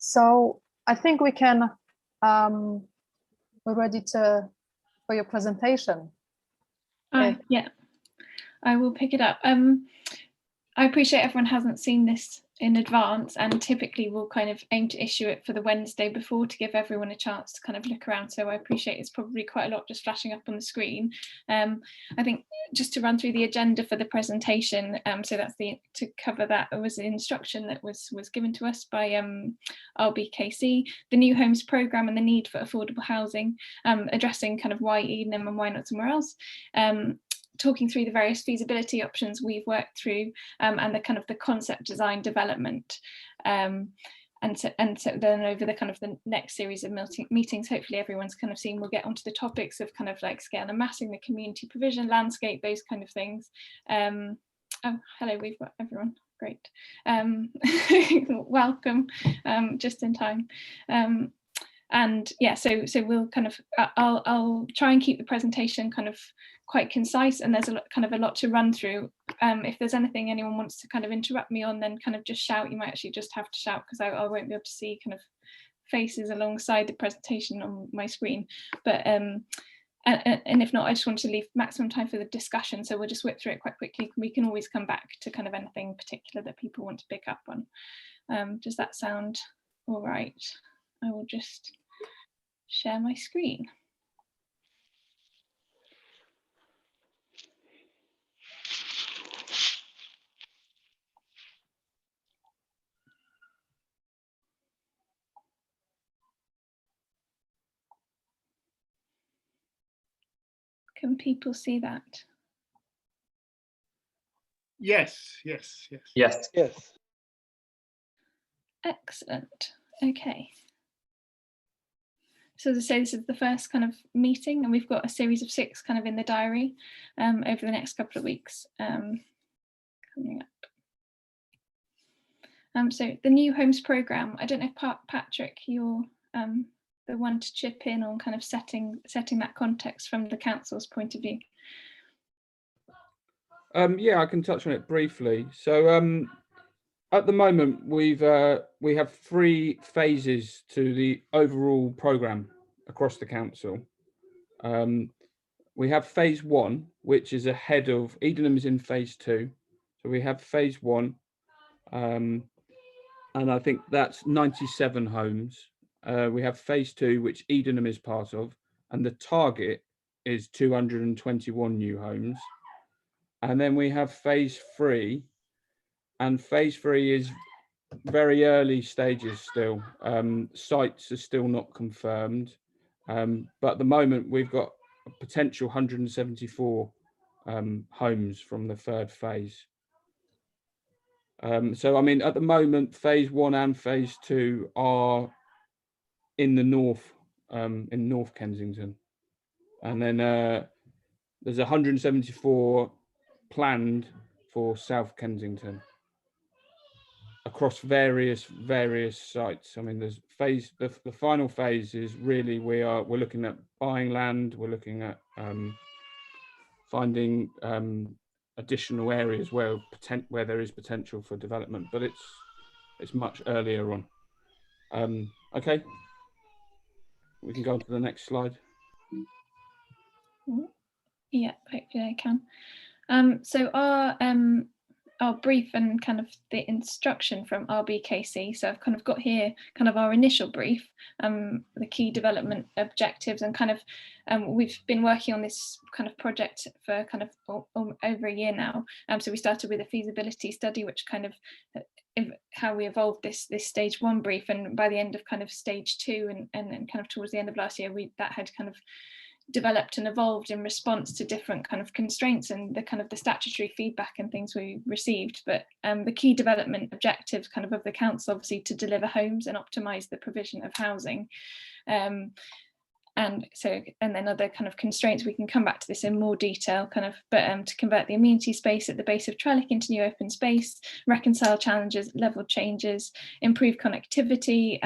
So I think we can, we're ready for your presentation. Yeah, I will pick it up. I appreciate everyone hasn't seen this in advance, and typically we'll kind of aim to issue it for the Wednesday before to give everyone a chance to kind of look around. So I appreciate it's probably quite a lot just flashing up on the screen. I think just to run through the agenda for the presentation, so that's to cover that, it was an instruction that was given to us by RBKC, the New Homes Programme and the need for affordable housing, addressing kind of why Edenham and why not somewhere else. Talking through the various feasibility options we've worked through, and the kind of the concept design development, and so then over the kind of the next series of meetings, hopefully everyone's kind of seen, we'll get onto the topics of kind of like scale and massing, the community provision, landscape, those kind of things. Oh, hello, we've got everyone. Great. Welcome, just in time. And yeah, so we'll kind of, I'll try and keep the presentation kind of quite concise, and there's a lot to run through. If there's anything anyone wants to kind of interrupt me on, then kind of just shout. You might actually just have to shout, because I won't be able to see kind of faces alongside the presentation on my screen. But and if not, I just want to leave maximum time for the discussion, so we'll just whip through it quite quickly. We can always come back to kind of anything particular that people want to pick up on. Does that sound all right? I will just share my screen. Can people see that? Yes. Excellent. Okay. So as I say, this is the first kind of meeting, and we've got a series of 6 kind of in the diary over the next couple of weeks coming up. So the New Homes Programme, I don't know if Patrick, you're the one to chip in on kind of setting that context from the council's point of view. Yeah, I can touch on it briefly. So at the moment, we have 3 phases to the overall programme across the council. We have phase 1, which is ahead of Edenham is in phase 2. So we have phase 1, and I think that's 97 homes. We have phase 2, which Edenham is part of, and the target is 221 new homes. And then we have phase 3, and phase 3 is very early stages still. Sites are still not confirmed, but at the moment we've got a potential 174 homes from the 3rd phase. So I mean, at the moment, phase 1 and phase 2 are in the north, in North Kensington, and then there's 174 planned for South Kensington across various sites. I mean, there's the final phase is really we're looking at buying land, we're looking at finding additional areas where there is potential for development, but it's much earlier on. Okay, we can go on to the next slide. Yeah, hopefully I can. So our brief and kind of the instruction from RBKC. So I've kind of got here kind of our initial brief, the key development objectives, and kind of we've been working on this kind of project for kind of over a year now. So we started with a feasibility study, which kind of how we evolved this stage 1 brief, and by the end of kind of stage 2 and kind of towards the end of last year, that had kind of developed and evolved in response to different kind of constraints and the kind of the statutory feedback and things we received. But the key development objectives kind of the council, obviously, to deliver homes and optimise the provision of housing. And then other kind of constraints, we can come back to this in more detail, kind of, but to convert the amenity space at the base of Trellick into new open space, reconcile challenges, level changes, improve connectivity,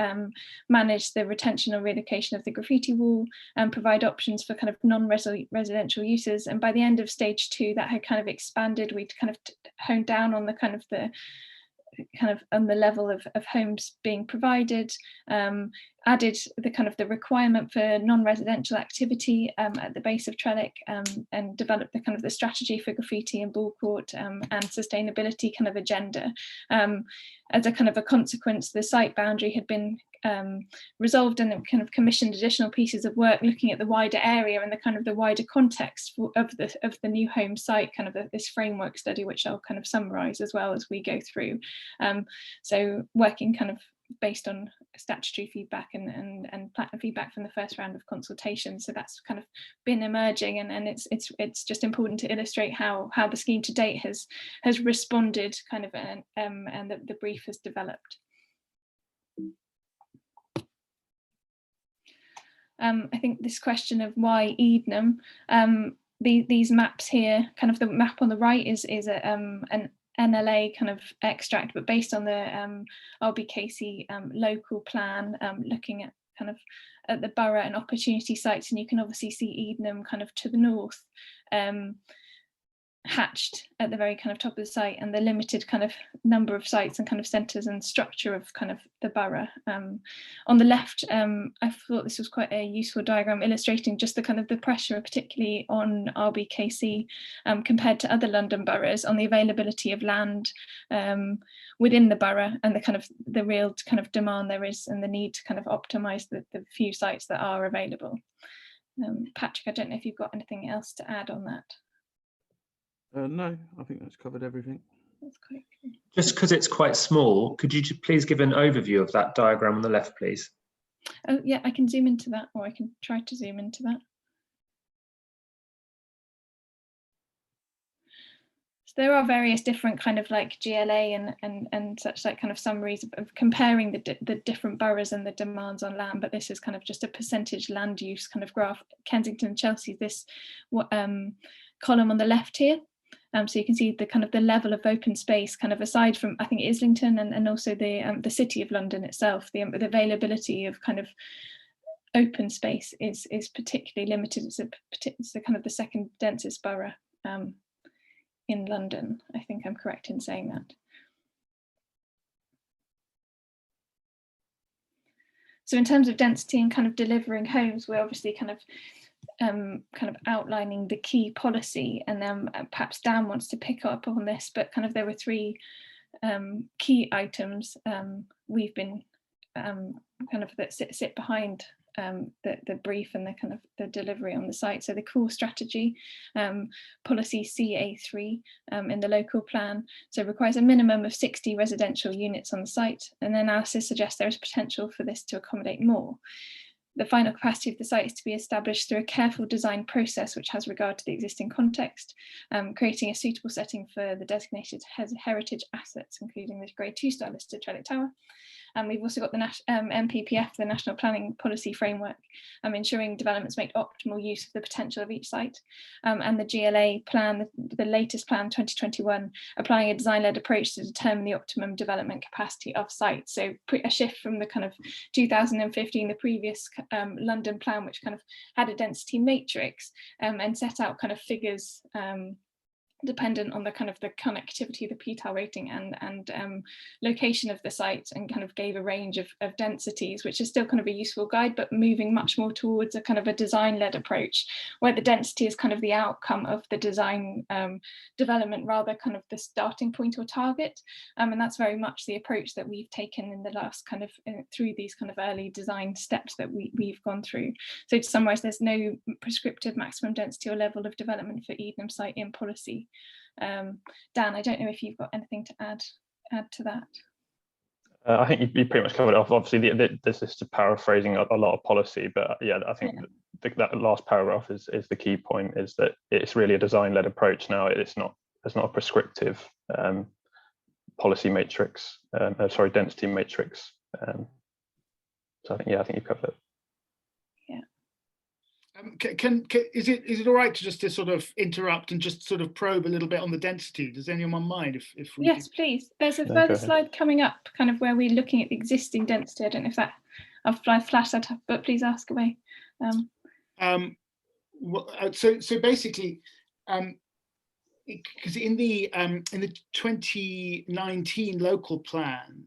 manage the retention or relocation of the graffiti wall, and provide options for kind of non-residential uses. And by the end of stage 2, that had kind of expanded. We'd kind of honed down on the kind of the kind of on the level of homes being provided, added the kind of the requirement for non-residential activity at the base of Trellick, and developed the kind of the strategy for graffiti and ball court and sustainability kind of agenda. As a kind of a consequence, the site boundary had been resolved and kind of commissioned additional pieces of work looking at the wider area and the kind of the wider context of the new home site, kind of this framework study, which I'll kind of summarise as well as we go through. So working kind of based on statutory feedback and feedback from the first round of consultation. So that's kind of been emerging, and it's just important to illustrate how the scheme to date has responded kind of and the brief has developed. I think this question of why Edenham, these maps here, kind of the map on the right is an NLA kind of extract, but based on the RBKC local plan, looking at kind of at the borough and opportunity sites, and you can obviously see Edenham kind of to the north, hatched at the very kind of top of the site, and the limited kind of number of sites and kind of centres and structure of kind of the borough. On the left, I thought this was quite a useful diagram illustrating just the kind of the pressure, particularly on RBKC compared to other London boroughs, on the availability of land within the borough, and the kind of the real kind of demand there is and the need to kind of optimise the few sites that are available. Patrick, I don't know if you've got anything else to add on that. No, I think that's covered everything. That's quite cool. Just because it's quite small, could you please give an overview of that diagram on the left, please? Oh yeah, I can zoom into that, or I can try to zoom into that. So there are various different kind of like GLA and such like kind of summaries of comparing the different boroughs and the demands on land, but this is kind of just a percentage land use kind of graph. Kensington and Chelsea, this column on the left here. So you can see the kind of the level of open space, kind of aside from I think Islington and also the City of London itself, the availability of kind of open space is particularly limited. It's the kind of the second densest borough in London. I think I'm correct in saying that. So in terms of density and kind of delivering homes, we're obviously kind of outlining the key policy, and then perhaps Dan wants to pick up on this, but kind of there were three key items we've been kind of that sit behind the brief and the kind of the delivery on the site. So the core strategy, policy CA3 in the local plan, so requires a minimum of 60 residential units on the site, and the analysis suggests there is potential for this to accommodate more. The final capacity of the site is to be established through a careful design process which has regard to the existing context, creating a suitable setting for the designated heritage assets, including the Grade 2 style listed Trellick Tower. And we've also got the NPPF, the National Planning Policy Framework, ensuring developments make optimal use of the potential of each site. And the GLA plan, the latest plan 2021, applying a design-led approach to determine the optimum development capacity of sites. So a shift from the kind of 2015, the previous London plan, which kind of had a density matrix and set out kind of figures dependent on the kind of the connectivity, the p-tile rating and location of the site, and kind of gave a range of densities, which is still kind of a useful guide, but moving much more towards a kind of a design-led approach where the density is kind of the outcome of the design development rather kind of the starting point or target. And that's very much the approach that we've taken in the last kind of through these kind of early design steps that we've gone through. So to summarise, there's no prescriptive maximum density or level of development for Edenham site in policy. Dan, I don't know if you've got anything to add to that. I think you pretty much covered it off. Obviously, this is just paraphrasing a lot of policy, but yeah, I think that last paragraph is the key point, is that it's really a design-led approach now. It's not a prescriptive policy matrix, density matrix. So I think you've covered it. Is it all right to sort of interrupt and just sort of probe a little bit on the density? Does anyone mind if we Yes, please. There's a further slide coming up, kind of where we're looking at the existing density. I don't know if that I'll flash that up, but please ask away. So basically, because in the 2019 local plan,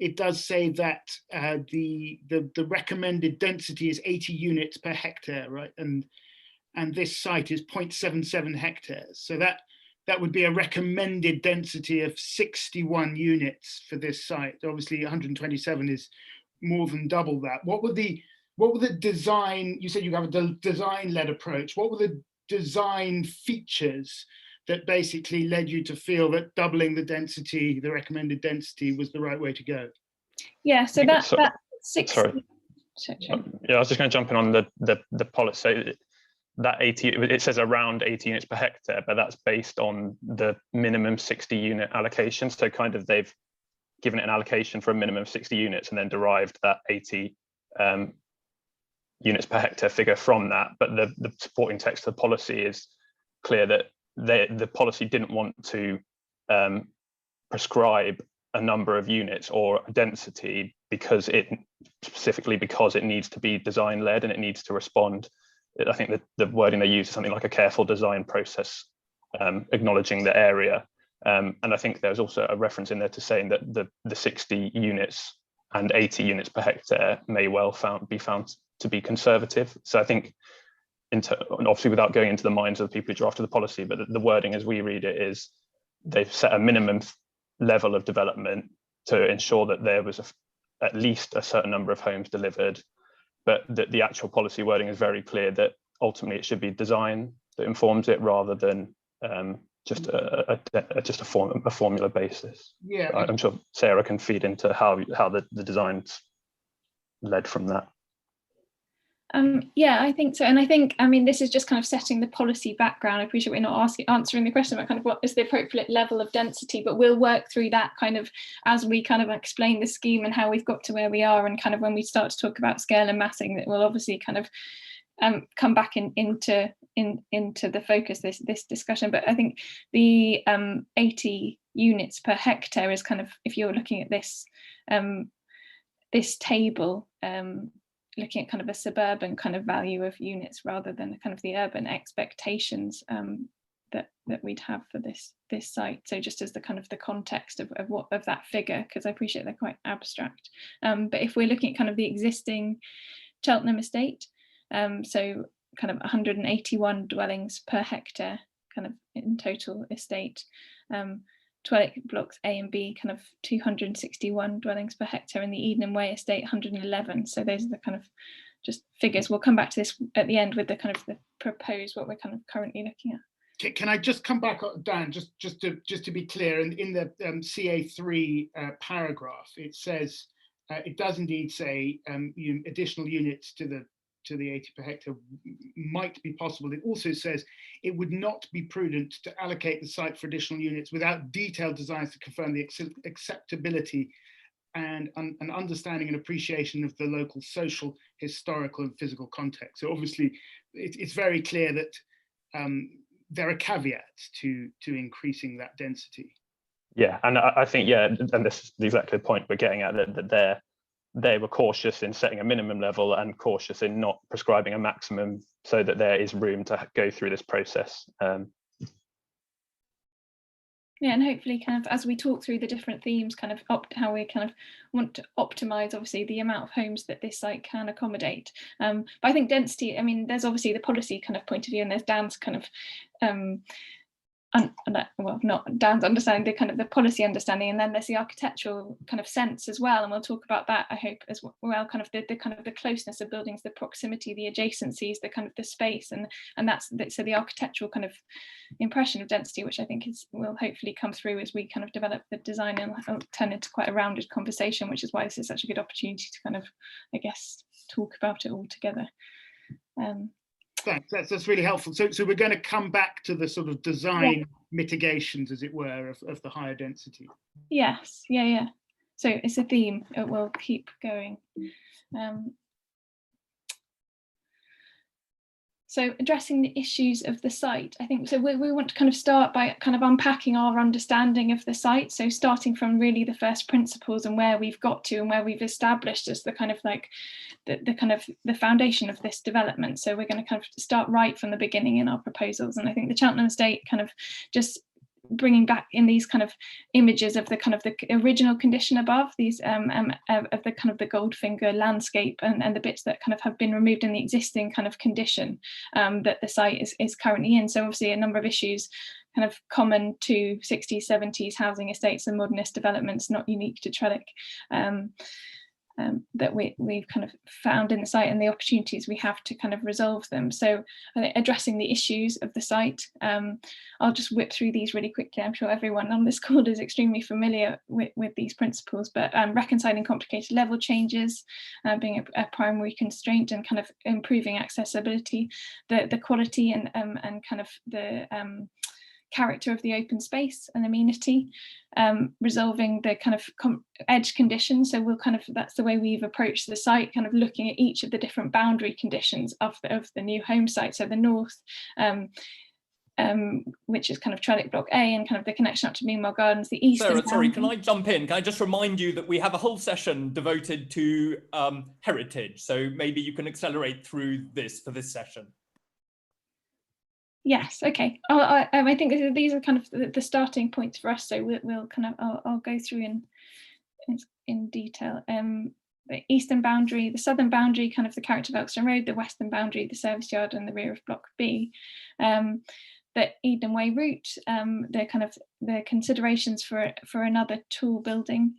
it does say that the recommended density is 80 units per hectare, right? And this site is 0.77 hectares. So that would be a recommended density of 61 units for this site. Obviously 127 is more than double that. What were the design, you said you have a design-led approach. What were the design features that basically led you to feel that doubling the density, the recommended density, was the right way to go? Yeah, so that 60. Sorry. Yeah, I was just going to jump in on the policy. That 80, it says around 80 units per hectare, but that's based on the minimum 60 unit allocation. So kind of they've given it an allocation for a minimum of 60 units and then derived that 80 units per hectare figure from that. But the supporting text of the policy is clear that the policy didn't want to prescribe a number of units or a density because it needs to be design led and it needs to respond. I think that the wording they use is something like a careful design process, acknowledging the area. And I think there's also a reference in there to saying that the 60 units and 80 units per hectare may well be found to be conservative. So I think, obviously without going into the minds of the people who drafted the policy, but the wording as we read it is they've set a minimum level of development to ensure that there was at least a certain number of homes delivered, but that the actual policy wording is very clear that ultimately it should be design that informs it rather than just a formula basis. Yeah, I'm sure Sarah can feed into how the designs led from that. Yeah, I think so. And I mean, this is just kind of setting the policy background. I appreciate we're not answering the question about kind of what is the appropriate level of density, but we'll work through that kind of as we kind of explain the scheme and how we've got to where we are, and kind of when we start to talk about scale and massing, that will obviously kind of come back into the focus this discussion. But I think the 80 units per hectare is kind of, if you're looking at this this table, looking at kind of a suburban kind of value of units rather than kind of the urban expectations that we'd have for this site. So just as the kind of the context of that figure, because I appreciate they're quite abstract. But if we're looking at kind of the existing Cheltenham estate, so kind of 181 dwellings per hectare kind of in total estate, dwelling blocks A and B, kind of 261 dwellings per hectare, in the Eden Way estate 111. So those are the kind of just figures. We'll come back to this at the end with the kind of the proposed, what we're kind of currently looking at. Can I just come back, Dan, just to be clear, in the CA3 paragraph, it says, it does indeed say additional units to the 80 per hectare might be possible. It also says it would not be prudent to allocate the site for additional units without detailed designs to confirm the acceptability and an understanding and appreciation of the local social, historical and physical context. So obviously it's very clear that there are caveats to increasing that density. Yeah, and I think, yeah, and this is exactly the point we're getting at, that they were cautious in setting a minimum level and cautious in not prescribing a maximum, so that there is room to go through this process. Yeah, and hopefully kind of as we talk through the different themes, kind of how we kind of want to optimize obviously the amount of homes that this site can accommodate. But I think density, I mean, there's obviously the policy kind of point of view, and there's Dan's kind of well, not Dan's understanding, the kind of the policy understanding, and then there's the architectural kind of sense as well, and we'll talk about that, I hope, as well, kind of the kind of the closeness of buildings, the proximity, the adjacencies, the kind of the space, and that's so the architectural kind of impression of density, which I think will hopefully come through as we kind of develop the design and turn into quite a rounded conversation, which is why this is such a good opportunity to kind of, I guess, talk about it all together. Thanks, that's really helpful. So we're going to come back to the sort of design mitigations, as it were, of the higher density. Yes, yeah. So it's a theme, it will keep going. So addressing the issues of the site, I think, so we want to kind of start by kind of unpacking our understanding of the site. So starting from really the first principles and where we've got to and where we've established as the kind of like the foundation of this development. So we're going to kind of start right from the beginning in our proposals. And I think the Cheltenham estate kind of just bringing back in these kind of images of the kind of the original condition above, these of the kind of the Goldfinger landscape and the bits that kind of have been removed in the existing kind of condition that the site is currently in. So obviously a number of issues kind of common to 60s, 70s housing estates and modernist developments, not unique to Trellick. That we've kind of found in the site and the opportunities we have to kind of resolve them. So addressing the issues of the site, I'll just whip through these really quickly. I'm sure everyone on this call is extremely familiar with these principles, but reconciling complicated level changes, being a primary constraint, and kind of improving accessibility, the quality and kind of the character of the open space and amenity, resolving the kind of edge conditions. So we'll kind of, that's the way we've approached the site, kind of looking at each of the different boundary conditions of the new home site. So the north, which is kind of Trellick Block A and kind of the connection up to Meanwhile Gardens, the east. Sarah, sorry, can I jump in? Can I just remind you that we have a whole session devoted to heritage. So maybe you can accelerate through this for this session. Yes, okay. I think these are kind of the starting points for us. So we'll kind of, I'll go through in detail. The eastern boundary, the southern boundary, kind of the character of Elkston Road, the western boundary, the service yard and the rear of Block B. The Eden Way route, the kind of the considerations for another tall building,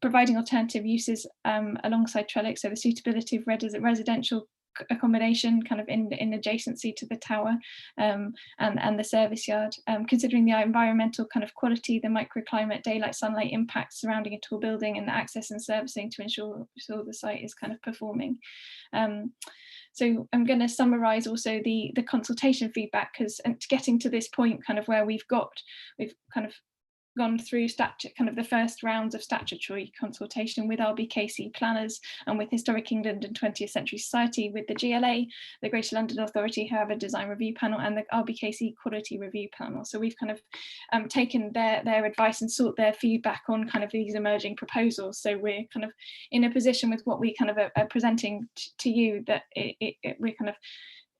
providing alternative uses alongside Trellick, so the suitability of residential accommodation kind of in adjacency to the tower and the service yard, considering the environmental kind of quality, the microclimate, daylight, sunlight impacts surrounding a tall building, and the access and servicing to ensure the site is kind of performing. So I'm going to summarise also the consultation feedback, because getting to this point kind of where we've kind of gone through kind of the first rounds of statutory consultation with RBKC planners and with Historic England and 20th Century Society, with the GLA, the Greater London Authority, who have a design review panel, and the RBKC quality review panel. So we've kind of taken their advice and sought their feedback on kind of these emerging proposals. So we're kind of in a position with what we kind of are presenting to you that we're kind of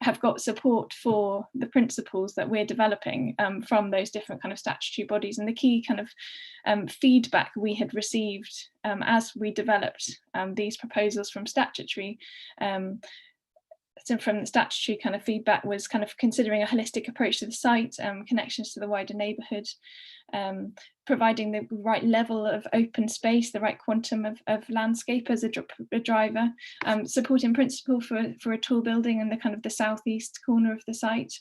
have got support for the principles that we're developing from those different kind of statutory bodies. And the key kind of feedback we had received as we developed these proposals from statutory, so from the statutory kind of feedback, was kind of considering a holistic approach to the site, connections to the wider neighbourhood, providing the right level of open space, the right quantum of landscape as a driver, supporting principle for a tall building in the kind of the southeast corner of the site,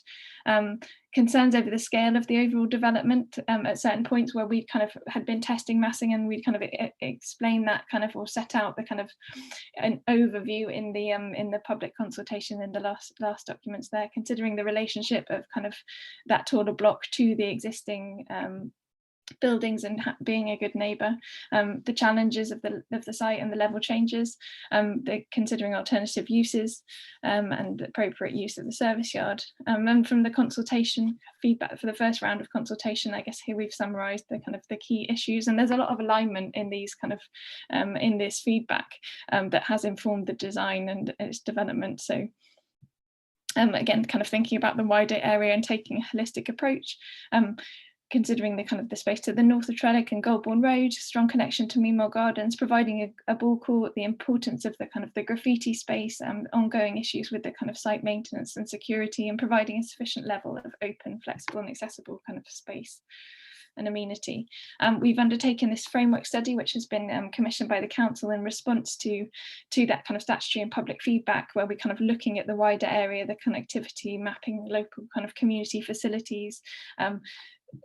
concerns over the scale of the overall development at certain points where we kind of had been testing massing, and we'd kind of explain that kind of, or set out the kind of an overview in the public consultation in the last documents there, considering the relationship of kind of that taller block to the existing buildings and being a good neighbour, the challenges of the site and the level changes, considering alternative uses and appropriate use of the service yard. And from the consultation feedback for the first round of consultation, I guess here we've summarised the kind of the key issues, and there's a lot of alignment in these kind of in this feedback that has informed the design and its development. So again, kind of thinking about the wider area and taking a holistic approach, considering the kind of the space to the north of Trellick and Goldbourne Road, strong connection to Meanwhile Gardens, providing a ball court, the importance of the kind of the graffiti space, ongoing issues with the kind of site maintenance and security, and providing a sufficient level of open, flexible and accessible kind of space and amenity. We've undertaken this framework study, which has been commissioned by the council in response to that kind of statutory and public feedback, where we're kind of looking at the wider area, the connectivity, mapping local kind of community facilities,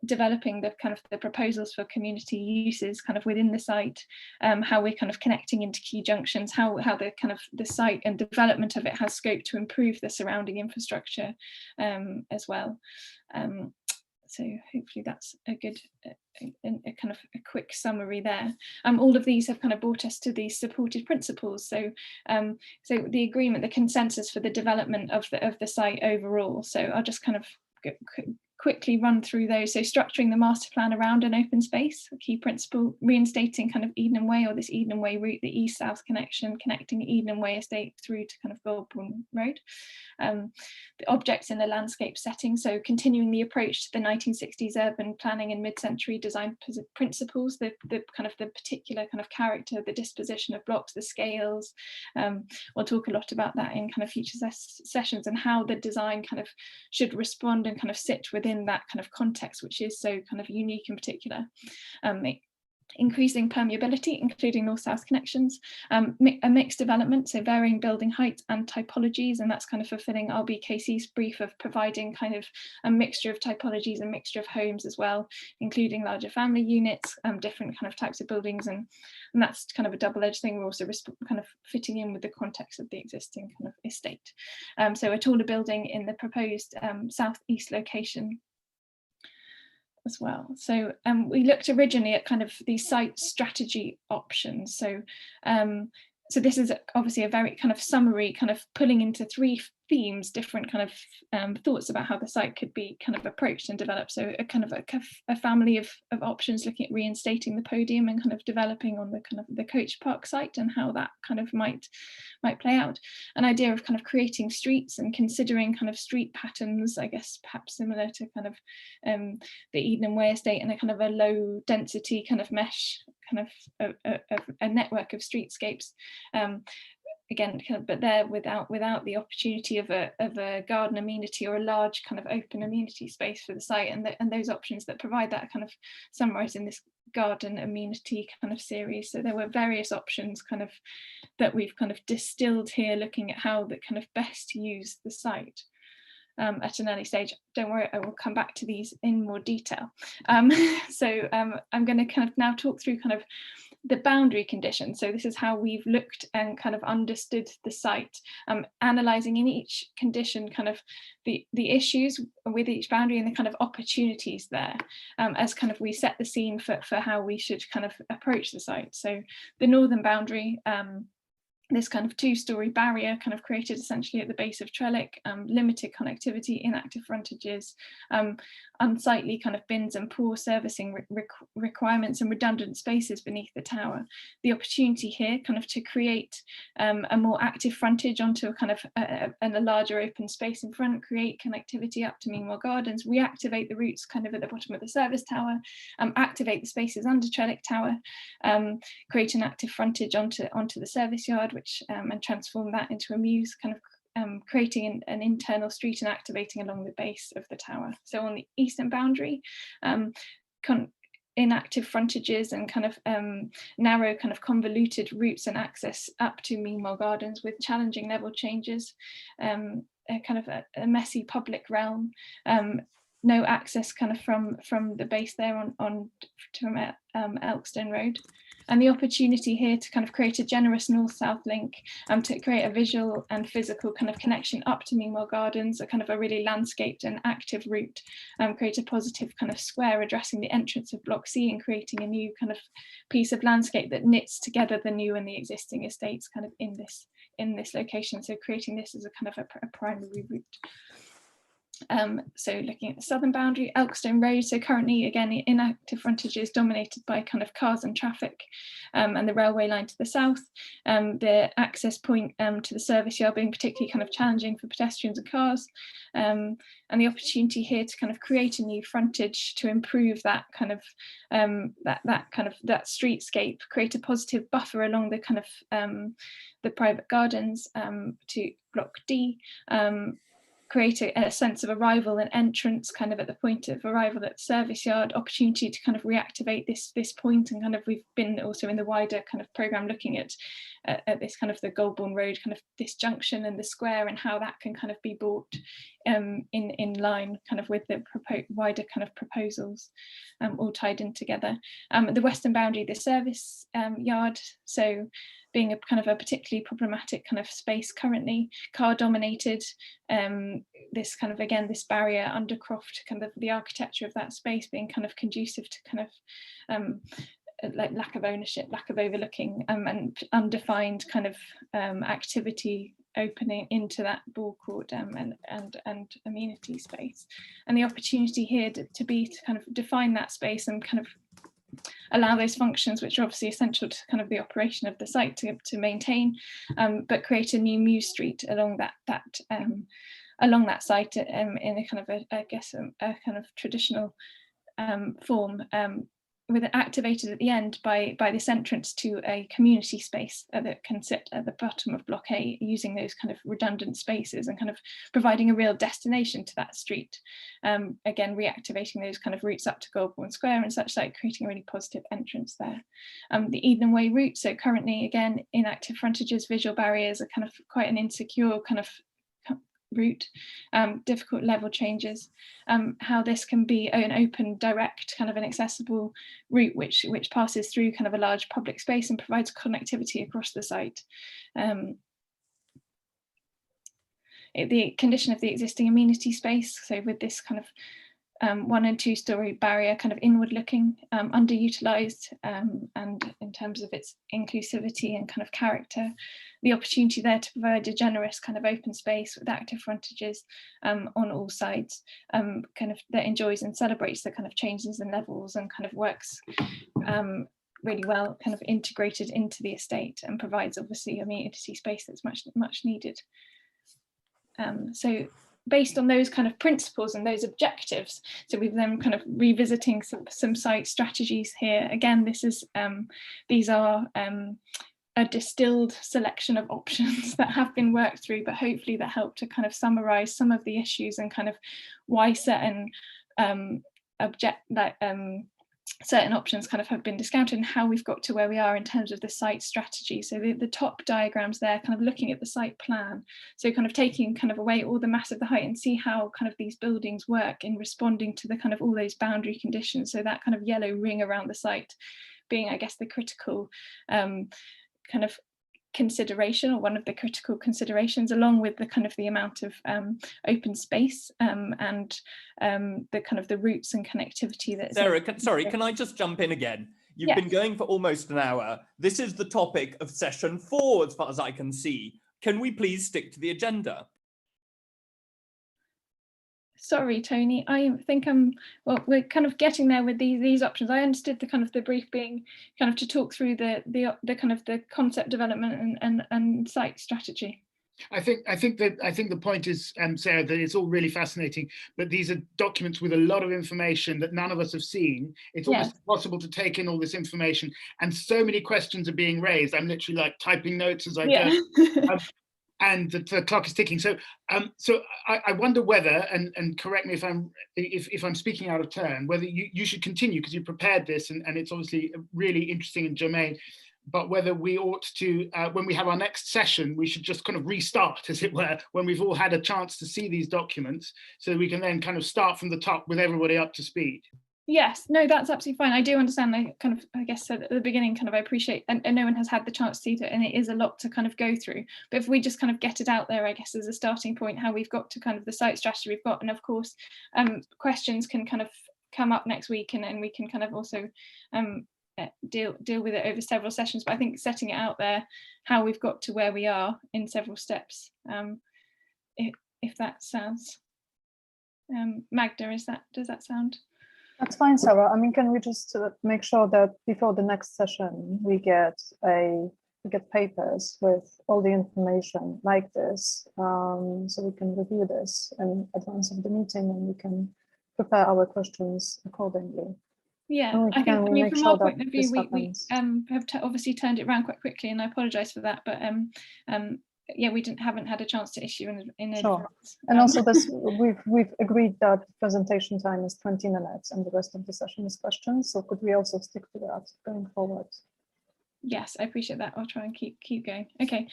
developing the kind of the proposals for community uses kind of within the site, how we're kind of connecting into key junctions, how the kind of the site and development of it has scope to improve the surrounding infrastructure as well. So hopefully that's a good, a kind of a quick summary there. All of these have kind of brought us to these supported principles. So, so the agreement, the consensus for the development of the site overall. So I'll just kind of quickly run through those. So structuring the master plan around an open space, a key principle, reinstating kind of Edenham Way, or this Edenham Way route, the east-south connection, connecting Edenham Way estate through to kind of Goldbourne Road. The objects in the landscape setting, so continuing the approach to the 1960s urban planning and mid-century design principles, the kind of the particular kind of character, the disposition of blocks, the scales. We'll talk a lot about that in kind of future sessions, and how the design kind of should respond and kind of sit within that kind of context, which is so kind of unique in particular. Increasing permeability, including north-south connections, a mixed development, so varying building heights and typologies, and that's kind of fulfilling RBKC's brief of providing kind of a mixture of typologies, a mixture of homes as well, including larger family units, different kind of types of buildings, and that's kind of a double-edged thing. We're also kind of fitting in with the context of the existing kind of estate. So a taller building in the proposed southeast location as well. So we looked originally at kind of these site strategy options. So so this is obviously a very kind of summary, kind of pulling into 3 themes, different kind of thoughts about how the site could be kind of approached and developed. So a kind of a family of options, looking at reinstating the podium and kind of developing on the kind of the Coach Park site and how that kind of might play out. An idea of kind of creating streets and considering kind of street patterns, I guess perhaps similar to kind of the Edenham Way estate, and a kind of a low density kind of mesh, kind of a network of streetscapes. Again, kind of, but there without the opportunity of a garden amenity or a large kind of open amenity space for the site, and those options that provide that kind of summarised in this garden amenity kind of series. So there were various options kind of that we've kind of distilled here, looking at how that kind of best use the site. At an early stage. Don't worry, I will come back to these in more detail. So I'm going to kind of now talk through kind of the boundary conditions. So this is how we've looked and kind of understood the site, analysing in each condition kind of the issues with each boundary and the kind of opportunities there, as kind of we set the scene for how we should kind of approach the site. So the northern boundary, this kind of 2-storey barrier kind of created essentially at the base of Trellick, limited connectivity, inactive frontages, unsightly kind of bins and poor servicing requirements and redundant spaces beneath the tower. The opportunity here kind of to create a more active frontage onto a kind of a larger open space in front, create connectivity up to Meanwhile Gardens, reactivate the routes kind of at the bottom of the service tower, activate the spaces under Trellick Tower, create an active frontage onto the service yard, which and transform that into a mews, kind of creating an internal street and activating along the base of the tower. So on the eastern boundary, inactive frontages and kind of narrow kind of convoluted routes and access up to Meanwhile Gardens with challenging level changes, a kind of a messy public realm, no access kind of from the base there on to Elkstone Road. And the opportunity here to kind of create a generous north-south link, to create a visual and physical kind of connection up to Meanwhile Gardens, a kind of a really landscaped and active route, create a positive kind of square addressing the entrance of Block C and creating a new kind of piece of landscape that knits together the new and the existing estates kind of in this location. So creating this as a kind of a primary route. So looking at the southern boundary, Elkstone Road, so currently again inactive frontages dominated by kind of cars and traffic, and the railway line to the south, the access point to the service yard being particularly kind of challenging for pedestrians and cars, and the opportunity here to kind of create a new frontage to improve that kind of that streetscape, create a positive buffer along the kind of the private gardens to Block D, create a sense of arrival and entrance kind of at the point of arrival at the service yard, opportunity to kind of reactivate this point, and kind of we've been also in the wider kind of programme looking at this kind of the Goldbourne Road, kind of this junction and the square, and how that can kind of be brought in line kind of with the wider kind of proposals, all tied in together. The western boundary, the service yard, so being a kind of a particularly problematic kind of space currently, car dominated, this kind of, again, this barrier undercroft, kind of the architecture of that space being kind of conducive to kind of like lack of ownership, lack of overlooking, and undefined kind of activity opening into that ball court and amenity space, and the opportunity here to kind of define that space and kind of allow those functions which are obviously essential to kind of the operation of the site to maintain, but create a new Muse Street along that site in a kind of I guess a kind of traditional form, with it activated at the end by this entrance to a community space that can sit at the bottom of Block A, using those kind of redundant spaces and kind of providing a real destination to that street. Again, reactivating those kind of routes up to Goldbourne Square and such, like creating a really positive entrance there. The Edenham Way route, so currently, again, inactive frontages, visual barriers are kind of quite an insecure kind of route, difficult level changes, how this can be an open, direct, kind of an accessible route which passes through kind of a large public space and provides connectivity across the site. The condition of the existing amenity space, so with this kind of 1 and 2 story barrier kind of inward looking, underutilized, and in terms of its inclusivity and kind of character, the opportunity there to provide a generous kind of open space with active frontages on all sides, kind of that enjoys and celebrates the kind of changes in levels and kind of works really well kind of integrated into the estate and provides obviously amenity space that's much needed. So based on those kind of principles and those objectives, so we've then kind of revisiting some site strategies here. Again, this is these are a distilled selection of options that have been worked through, but hopefully that help to kind of summarize some of the issues and kind of why certain certain options kind of have been discounted and how we've got to where we are in terms of the site strategy. So the top diagrams there kind of looking at the site plan, so kind of taking kind of away all the mass of the height and see how kind of these buildings work in responding to the kind of all those boundary conditions. So that kind of yellow ring around the site being, I guess, the critical kind of consideration, or one of the critical considerations, along with the kind of the amount of open space and the kind of the routes and connectivity that. Sarah, sorry, can I just jump in again? You've been going for almost an hour. This is the topic of session 4, as far as I can see. Can we please stick to the agenda? Sorry, Tony, I think well, we're kind of getting there with these options. I understood the kind of the brief being kind of to talk through the kind of the concept development and site strategy. I think the point is, Sarah, that it's all really fascinating, but these are documents with a lot of information that none of us have seen. It's almost impossible to take in all this information, and so many questions are being raised. I'm literally like typing notes as I go. And the clock is ticking. So, I wonder whether, and correct me if I'm speaking out of turn, whether you should continue, because you prepared this, and it's obviously really interesting and germane. But whether we ought to, when we have our next session, we should just kind of restart, as it were, when we've all had a chance to see these documents, so we can then kind of start from the top with everybody up to speed. Yes, no, that's absolutely fine. I do understand. I kind of, I guess at the beginning, kind of, I appreciate, and no one has had the chance to see it, and it is a lot to kind of go through. But if we just kind of get it out there, I guess, as a starting point, how we've got to kind of the site strategy we've got, and of course, questions can kind of come up next week, and then we can kind of also deal with it over several sessions. But I think setting it out there, how we've got to where we are in several steps, if that sounds, Magda, does that sound? That's fine, Sarah. I mean, can we just make sure that before the next session we get papers with all the information like this, so we can review this in advance of the meeting and we can prepare our questions accordingly. Yeah, I think, I mean, from our point of view, we have obviously turned it around quite quickly, and I apologise for that. But yeah, we haven't had a chance to issue in advance. And also, this we've agreed that presentation time is 20 minutes, and the rest of the session is questions. So could we also stick to that going forward? Yes, I appreciate that. I'll try and keep going. Okay.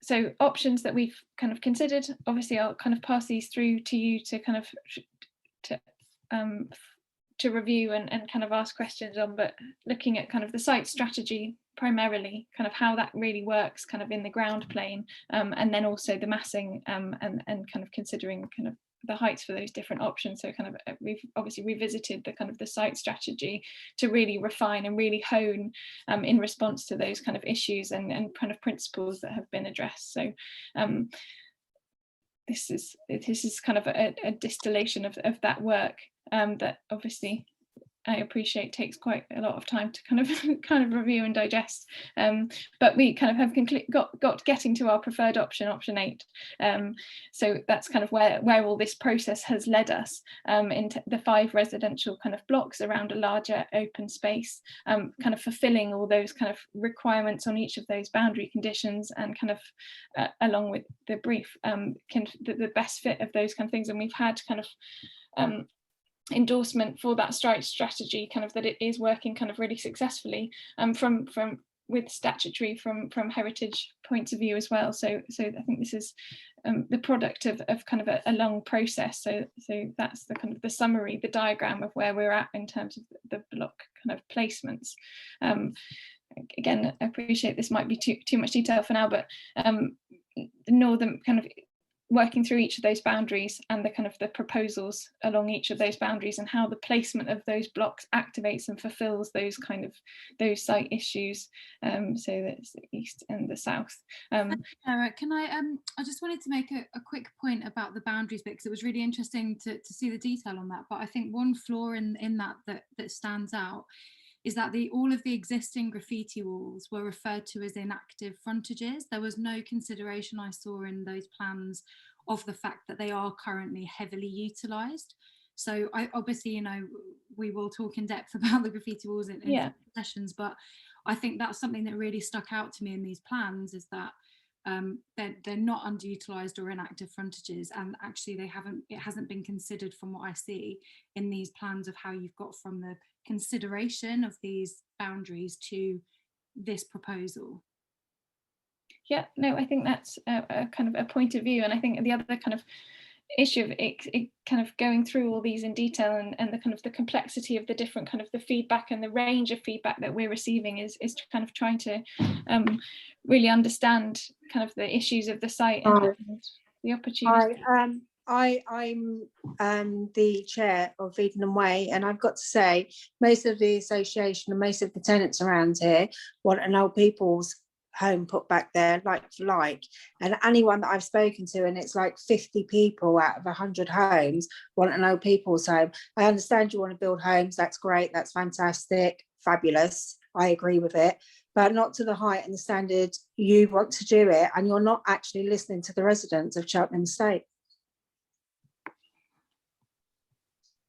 So options that we've kind of considered. Obviously, I'll kind of pass these through to you to kind of to review and kind of ask questions on, but looking at kind of the site strategy primarily, kind of how that really works kind of in the ground plane, and then also the massing, and kind of considering kind of the heights for those different options. So kind of we've obviously revisited the kind of the site strategy to really refine and really hone in response to those kind of issues and kind of principles that have been addressed. So this is kind of a distillation of that work that obviously I appreciate takes quite a lot of time to kind of review and digest, but we kind of have got getting to our preferred option, option 8. So that's kind of where all this process has led us, into the 5 residential kind of blocks around a larger open space, kind of fulfilling all those kind of requirements on each of those boundary conditions, and kind of along with the brief, the best fit of those kind of things. And we've had kind of endorsement for that strategy, kind of that it is working kind of really successfully, from with statutory from heritage points of view as well. So I think this is the product of kind of a long process. So that's the kind of the summary, the diagram of where we're at in terms of the block kind of placements. Again, I appreciate this might be too much detail for now, but the northern kind of working through each of those boundaries and the kind of the proposals along each of those boundaries, and how the placement of those blocks activates and fulfills those kind of those site issues. So that's the east and the south. Sarah, can I just wanted to make a quick point about the boundaries bit, because it was really interesting to see the detail on that. But I think one flaw in that stands out is that all of the existing graffiti walls were referred to as inactive frontages. There was no consideration I saw in those plans of the fact that they are currently heavily utilised. So I obviously, we will talk in depth about the graffiti walls in sessions, but I think that's something that really stuck out to me in these plans, is that they're not underutilised or inactive frontages, and actually it hasn't been considered from what I see in these plans of how you've got from the consideration of these boundaries to this proposal. Yeah, no, I think that's a kind of a point of view, and I think the other kind of issue of it kind of going through all these in detail, and the kind of the complexity of the different kind of the feedback and the range of feedback that we're receiving is kind of trying to really understand kind of the issues of the site and the opportunity. I'm the chair of Eden Way, and I've got to say, most of the association and most of the tenants around here want an old people's home put back there, like for like. And anyone that I've spoken to, and it's like 50 people out of 100 homes, want an old people's home. I understand you want to build homes, that's great, that's fantastic, fabulous, I agree with it, but not to the height and the standard you want to do it, and you're not actually listening to the residents of Cheltenham Estate.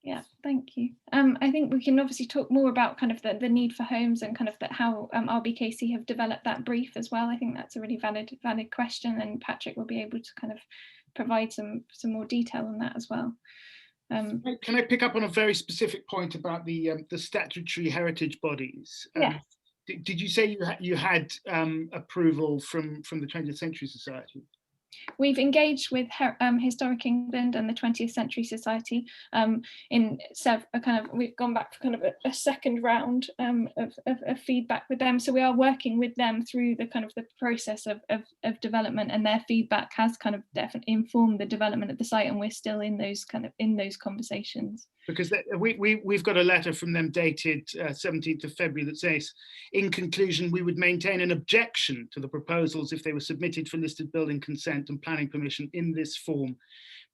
Yeah, thank you. I think we can obviously talk more about kind of the need for homes and kind of how RBKC have developed that brief as well. I think that's a really valid question, and Patrick will be able to kind of provide some more detail on that as well. Can I pick up on a very specific point about the statutory heritage bodies? Yeah. Did you say you had approval from the 20th Century Society? We've engaged with Historic England and the 20th Century Society in we've gone back for kind of a second round of feedback with them. So we are working with them through the kind of the process of development, and their feedback has kind of definitely informed the development of the site, and we're still in those conversations. Because we've got a letter from them dated 17th of February that says, in conclusion, we would maintain an objection to the proposals if they were submitted for listed building consent and planning permission in this form,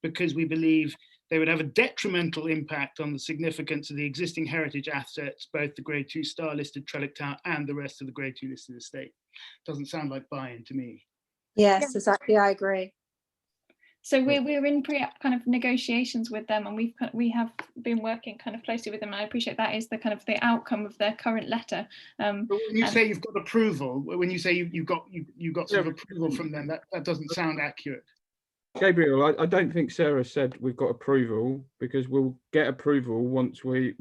because we believe they would have a detrimental impact on the significance of the existing heritage assets, both the Grade 2 star listed Trellick Tower and the rest of the Grade 2 listed estate. Doesn't sound like buy-in to me. Yes, exactly, I agree. So we're in kind of negotiations with them, and we have been working kind of closely with them. And I appreciate that is the kind of the outcome of their current letter. But when you say you've got approval, when you say you got sort of approval from them, that doesn't sound accurate. Gabriel, I don't think Sarah said we've got approval, because we'll get approval once we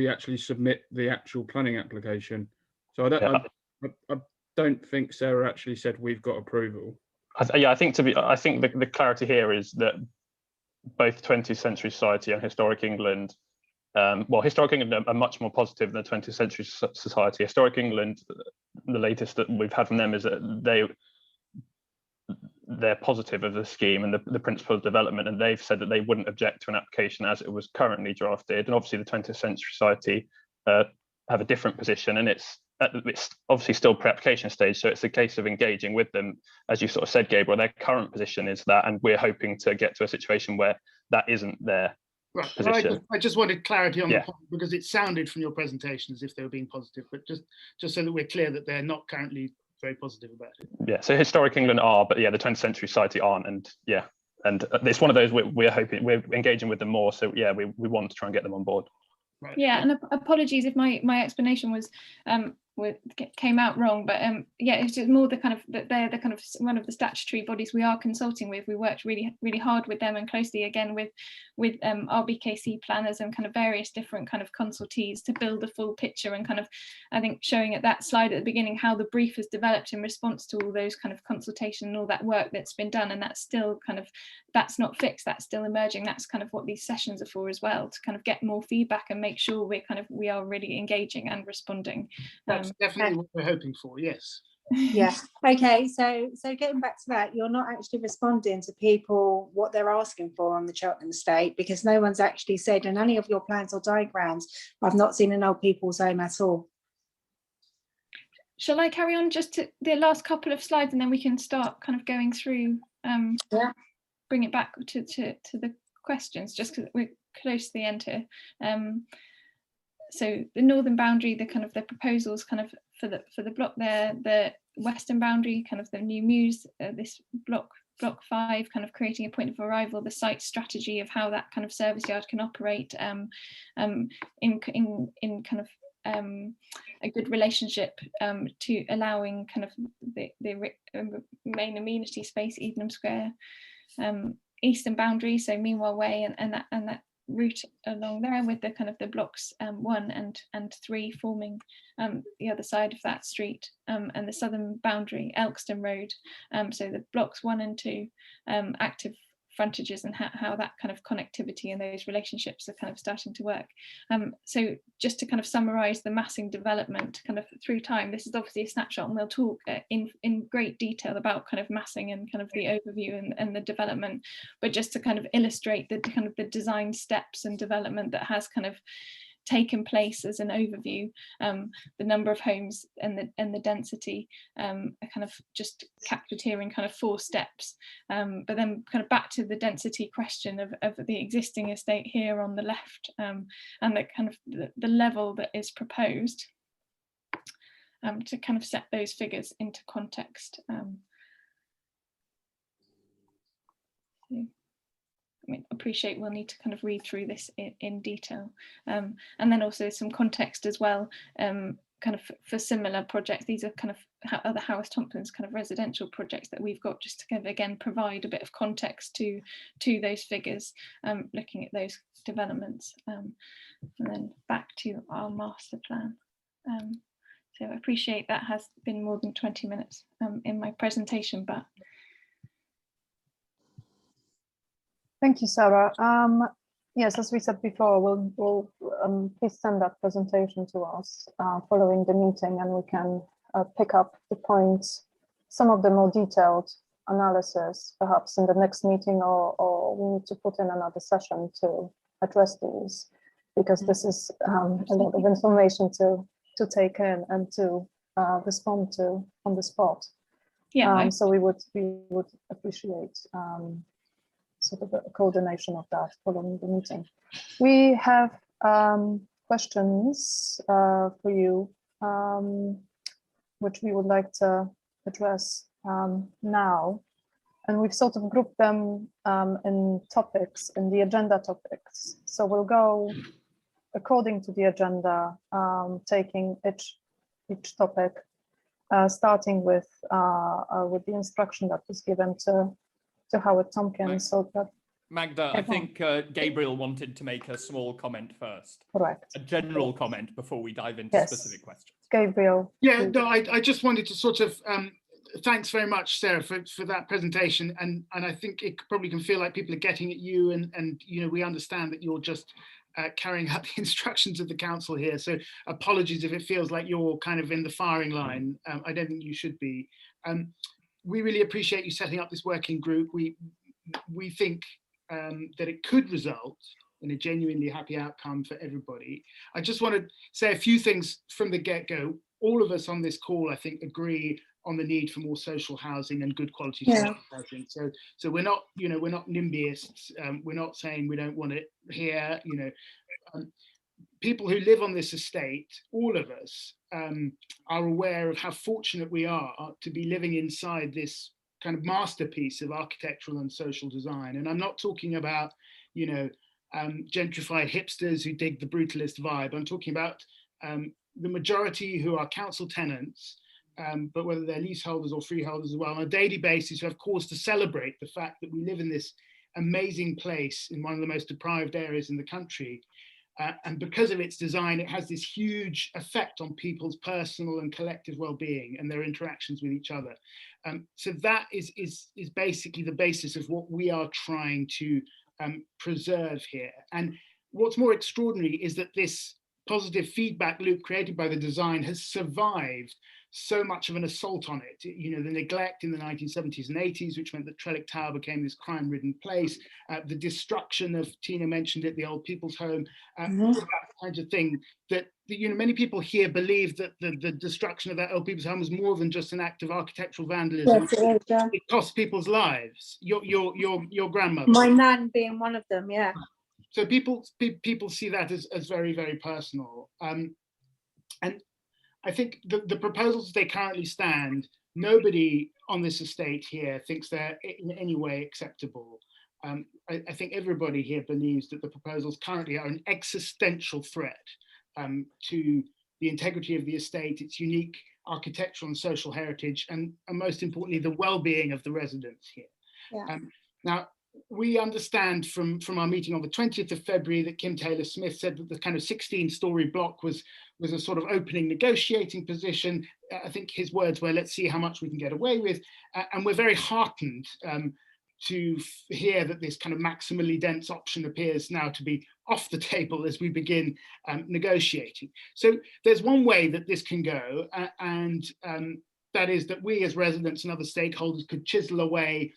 actually submit the actual planning application. So I don't think Sarah actually said we've got approval. I think the clarity here is that both 20th Century Society and Historic England well, Historic England are much more positive than the 20th Century Society. Historic England, the latest that we've had from them is that they're positive of the scheme and the principle of development, and they've said that they wouldn't object to an application as it was currently drafted. And obviously the 20th Century Society have a different position, and it's obviously still pre-application stage, so it's a case of engaging with them. As you sort of said, Gabriel, their current position is that, and we're hoping to get to a situation where that isn't their position. Well, I just wanted clarity on the point, because it sounded from your presentation as if they were being positive, but just so that we're clear that they're not currently very positive about it. Yeah, so Historic England are, but yeah, the 20th Century Society aren't, and yeah, and it's one of those we're hoping, we're engaging with them more, so yeah, we want to try and get them on board. Right. Yeah, and apologies if my explanation was came out wrong, but yeah, it's just more the kind of that they're the kind of one of the statutory bodies we are consulting with. We worked really hard with them, and closely again with RBKC planners and kind of various different kind of consultees to build a full picture, and kind of, I think, showing at that slide at the beginning how the brief has developed in response to all those kind of consultation and all that work that's been done, and that's still kind of, that's not fixed, that's still emerging. That's kind of what these sessions are for as well, to kind of get more feedback and make sure we are really engaging and responding. That's definitely what we're hoping for, yes. Yeah. Okay, so getting back to that, you're not actually responding to people what they're asking for on the Cheltenham estate, because no one's actually said in any of your plans or diagrams, I've not seen an old people's home at all. Shall I carry on just to the last couple of slides, and then we can start kind of going through, bring it back to the questions, just because we're close to the end here. So the northern boundary, the kind of the proposals kind of for the block there, the western boundary, kind of the new Mews, this block 5, kind of creating a point of arrival, the site strategy of how that kind of service yard can operate in kind of a good relationship to allowing kind of the main amenity space, Edenham Square, eastern boundary, so Meanwhile Way and that route along there, with the kind of the blocks 1 and 3 forming the other side of that street, and the southern boundary, Elkston Road, so the blocks 1 and 2 active frontages, and how that kind of connectivity and those relationships are kind of starting to work. So just to kind of summarize the massing development kind of through time, this is obviously a snapshot, and we'll talk in great detail about kind of massing and kind of the overview and the development, but just to kind of illustrate the kind of the design steps and development that has kind of taken place as an overview, the number of homes and the density are kind of just captured here in kind of 4 steps, but then kind of back to the density question of the existing estate here on the left, and the kind of the level that is proposed, to kind of set those figures into context. I mean, appreciate we'll need to kind of read through this in detail, and then also some context as well, kind of for similar projects. These are kind of other Howard Thompson's kind of residential projects that we've got, just to kind of again provide a bit of context to those figures, looking at those developments, and then back to our master plan. So I appreciate that has been more than 20 minutes in my presentation, but thank you, Sarah. Yes, as we said before, we'll please send that presentation to us following the meeting, and we can pick up the points, some of the more detailed analysis, perhaps in the next meeting, or we need to put in another session to address these, because this is a lot of information to take in and to respond to on the spot. Yeah. So we would appreciate sort of a coordination of that following the meeting. We have questions for you, which we would like to address now. And we've sort of grouped them in topics, in the agenda topics. So we'll go according to the agenda, taking each topic, starting with the instruction that was given to Howard Tompkins. So that Magda, I think Gabriel wanted to make a small comment first. Correct. A general comment before we dive into specific questions. Gabriel. Yeah, no, I just wanted to sort of, thanks very much, Sarah, for that presentation. And I think it probably can feel like people are getting at you, and you know, we understand that you're just carrying out the instructions of the council here. So apologies if it feels like you're kind of in the firing line. I don't think you should be. We really appreciate you setting up this working group. We think that it could result in a genuinely happy outcome for everybody. I just want to say a few things from the get-go. All of us on this call, I think, agree on the need for more social housing and good quality social housing. So we're not, we're not NIMBYists. We're not saying we don't want it here. People who live on this estate, all of us, are aware of how fortunate we are to be living inside this kind of masterpiece of architectural and social design. And I'm not talking about, gentrified hipsters who dig the brutalist vibe. I'm talking about the majority who are council tenants, but whether they're leaseholders or freeholders as well, on a daily basis, who have cause to celebrate the fact that we live in this amazing place in one of the most deprived areas in the country. And because of its design, it has this huge effect on people's personal and collective well-being and their interactions with each other. So that is basically the basis of what we are trying to preserve here. And what's more extraordinary is that this positive feedback loop created by the design has survived so much of an assault on it. The neglect in the 1970s and 80s, which meant that Trellick Tower became this crime-ridden place, the destruction of, Tina mentioned it, the old people's home, all that kind of thing, that many people here believe that the destruction of that old people's home was more than just an act of architectural vandalism. Yes, it cost people's lives. Your grandmother. My nan being one of them, yeah. So people see that as very, very personal. And I think the proposals as they currently stand, nobody on this estate here thinks they're in any way acceptable. I think everybody here believes that the proposals currently are an existential threat to the integrity of the estate, its unique architectural and social heritage, and most importantly, the well-being of the residents here. Yeah. Now, we understand from our meeting on the 20th of February that Kim Taylor-Smith said that the kind of 16-story block was a sort of opening negotiating position. I think his words were, let's see how much we can get away with. And we're very heartened to hear that this kind of maximally dense option appears now to be off the table as we begin negotiating. So there's one way that this can go, and that is that we as residents and other stakeholders could chisel away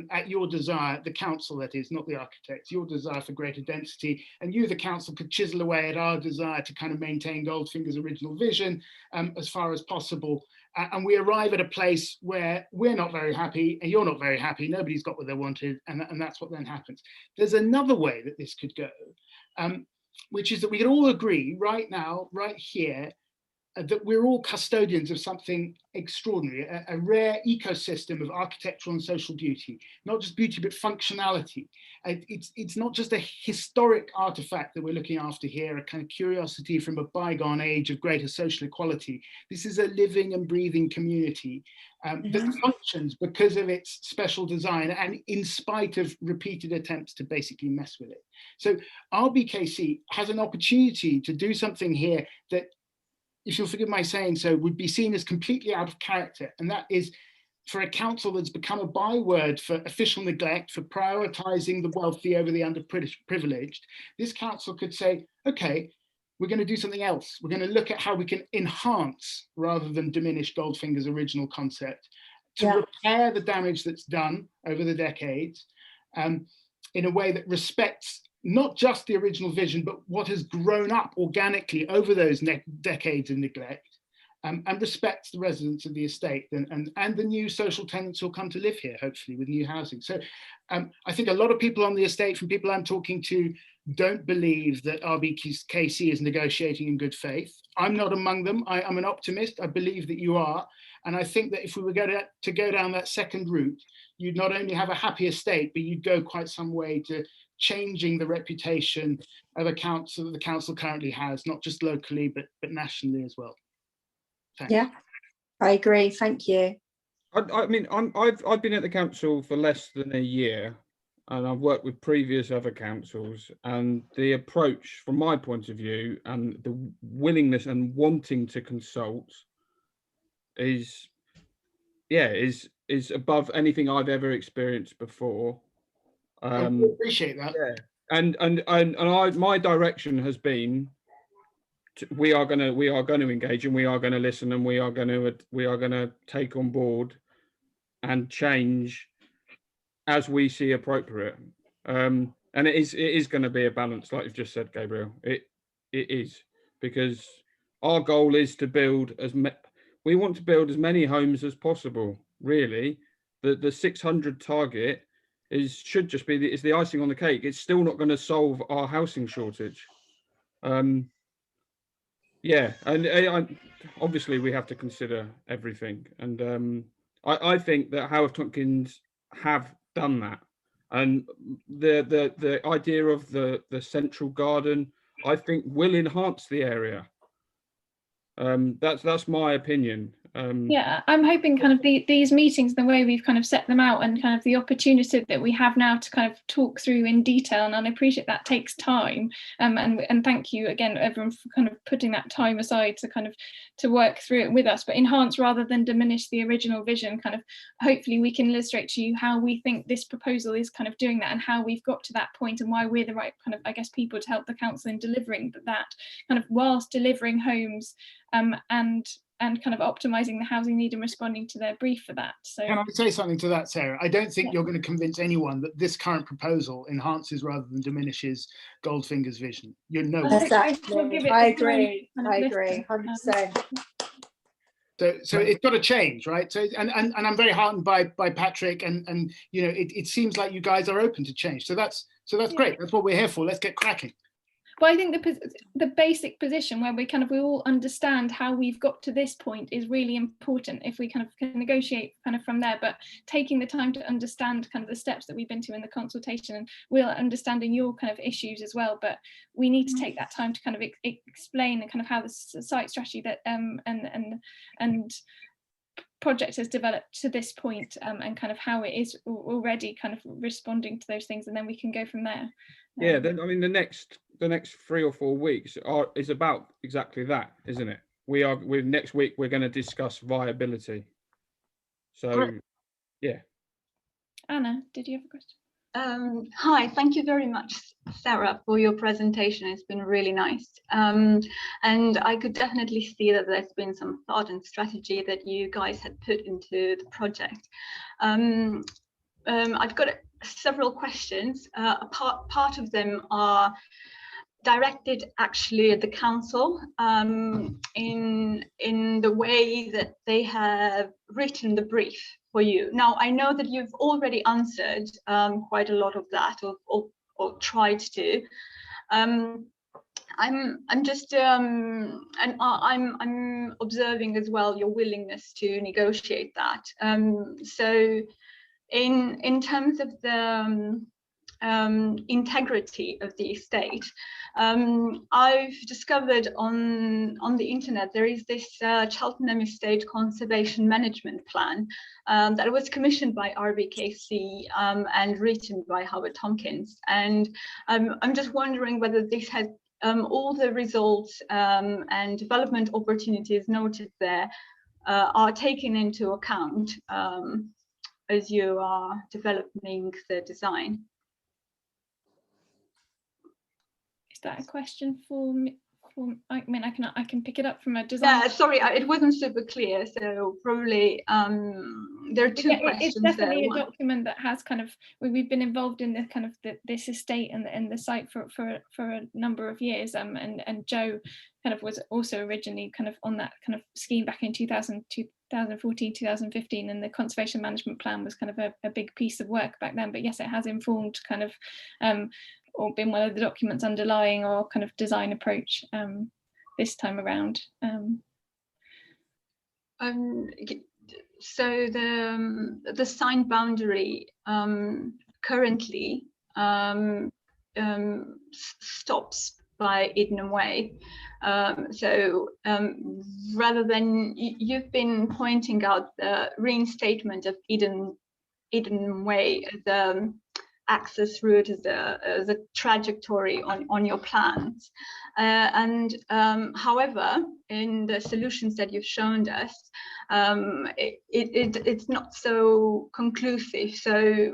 at your desire, the council that is, not the architects, your desire for greater density, and you, the council, could chisel away at our desire to kind of maintain Goldfinger's original vision as far as possible. And we arrive at a place where we're not very happy and you're not very happy, nobody's got what they wanted, and that's what then happens. There's another way that this could go, which is that we can all agree right now, right here, that we're all custodians of something extraordinary, a rare ecosystem of architectural and social beauty, not just beauty, but functionality. It's not just a historic artifact that we're looking after here, a kind of curiosity from a bygone age of greater social equality. This is a living and breathing community that functions because of its special design and in spite of repeated attempts to basically mess with it. So RBKC has an opportunity to do something here that, if you'll forgive my saying so, would be seen as completely out of character. And that is for a council that's become a byword for official neglect, for prioritizing the wealthy over the underprivileged. This council could say, okay, we're going to do something else. We're going to look at how we can enhance rather than diminish Goldfinger's original concept to repair the damage that's done over the decades in a way that respects not just the original vision, but what has grown up organically over those decades of neglect, and respects the residents of the estate and the new social tenants who'll come to live here, hopefully, with new housing. So I think a lot of people on the estate, from people I'm talking to, don't believe that RBKC is negotiating in good faith. I'm not among them. I'm an optimist. I believe that you are. And I think that if we were going to go down that second route, you'd not only have a happy estate, but you'd go quite some way to changing the reputation of a council that the council currently has, not just locally, but nationally as well. Thanks. Yeah, I agree. Thank you. I mean, I've been at the council for less than a year, and I've worked with previous other councils, and the approach, from my point of view, and the willingness and wanting to consult is above anything I've ever experienced before. I appreciate that. Yeah, my direction has been we are going to engage, and we are going to listen, and we are going to take on board and change as we see appropriate. And it is going to be a balance, like you've just said, Gabriel. It is, because our goal is to build we want to build as many homes as possible. Really, the 600 target should just be the icing on the cake. It's still not going to solve our housing shortage. Yeah, and obviously we have to consider everything, and I think that Howard Tompkins have done that, and the idea of the central garden, I think, will enhance the area. That's my opinion. Yeah, I'm hoping kind of these meetings, the way we've kind of set them out, and kind of the opportunity that we have now to kind of talk through in detail, and I appreciate that takes time, and thank you again everyone for kind of putting that time aside to kind of to work through it with us, but enhance rather than diminish the original vision. Kind of hopefully we can illustrate to you how we think this proposal is kind of doing that, and how we've got to that point, and why we're the right kind of, I guess, people to help the council in delivering that kind of, whilst delivering homes and kind of optimizing the housing need and responding to their brief for that. So can I say something to that, Sarah? I don't think you're going to convince anyone that this current proposal enhances rather than diminishes Goldfinger's vision. You know, exactly. I agree. I agree, 100%. So it's got to change, right? So and I'm very heartened by Patrick, and you know, it seems like you guys are open to change. So that's great. That's what we're here for. Let's get cracking. But I think the basic position where we all understand how we've got to this point is really important, if we kind of can negotiate kind of from there, but taking the time to understand kind of the steps that we've been to in the consultation, and we're understanding your kind of issues as well, but we need to take that time to kind of explain kind of how the site strategy that and project has developed to this point, and kind of how it is already kind of responding to those things, and then we can go from there. Yeah, then I mean the next 3 or 4 weeks is about exactly that, isn't it? Next week we're going to discuss viability. So yeah. Anna, did you have a question? Hi, thank you very much, Sarah, for your presentation. It's been really nice. And I could definitely see that there's been some thought and strategy that you guys had put into the project. I've got several questions. Part of them are directed actually at the council, in the way that they have written the brief for you. Now, I know that you've already answered quite a lot of that, or tried to. I'm just and I'm observing as well your willingness to negotiate that. So in terms of the integrity of the estate, I've discovered on the internet there is this Cheltenham Estate Conservation Management Plan that was commissioned by RBKC and written by Howard Tompkins, and I'm just wondering whether this has all the results and development opportunities noted there are taken into account as you are developing the design. Is that a question for me? I mean, I can pick it up from a design. Yeah, sorry, it wasn't super clear, so probably there are two questions. It's definitely a document that has kind of, we've been involved in the kind of this estate and the site for a number of years, and Joe kind of was also originally kind of on that kind of scheme back in 2014, 2015, and the conservation management plan was kind of a big piece of work back then. But yes, it has informed kind of or been one of the documents underlying our kind of design approach this time around. So the sign boundary currently stops by Eden Way. So rather than, you've been pointing out the reinstatement of Eden Way as access route, as a trajectory on your plans, and however, in the solutions that you've shown us, it's not so conclusive. So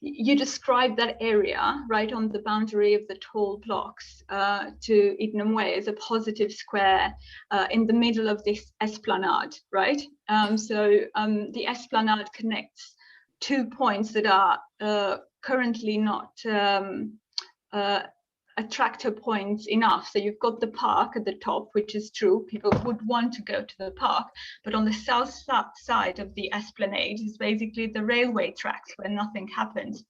you describe that area right on the boundary of the tall blocks to Edenham Way as a positive square in the middle of this esplanade, right? The esplanade connects 2 points that are currently not attractor points enough. So you've got the park at the top, which is true, people would want to go to the park, but on the south side of the esplanade is basically the railway tracks where nothing happens.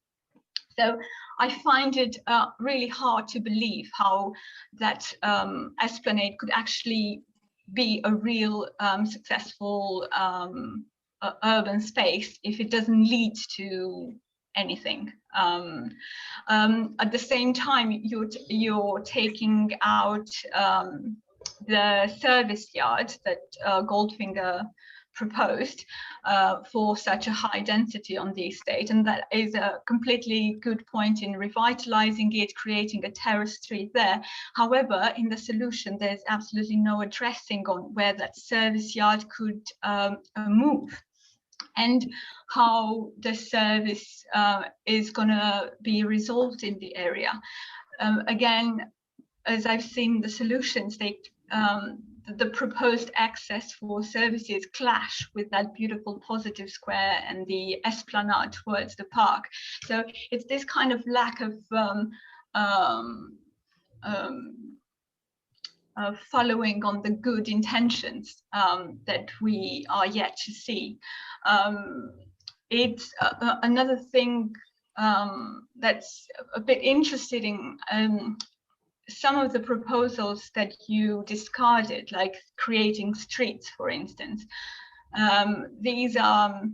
So I find it really hard to believe how that esplanade could actually be a real successful urban space if it doesn't lead to anything. At the same time, you're taking out the service yard that Goldfinger proposed for such a high density on the estate, and that is a completely good point in revitalizing it, creating a terrace street there. However, in the solution, there's absolutely no addressing on where that service yard could move, and how the service is going to be resolved in the area. Again, as I've seen the solutions, the proposed access for services clash with that beautiful positive square and the esplanade towards the park. So it's this kind of lack of following on the good intentions that we are yet to see. It's another thing that's a bit interesting. Some of the proposals that you discarded, like creating streets, for instance, these have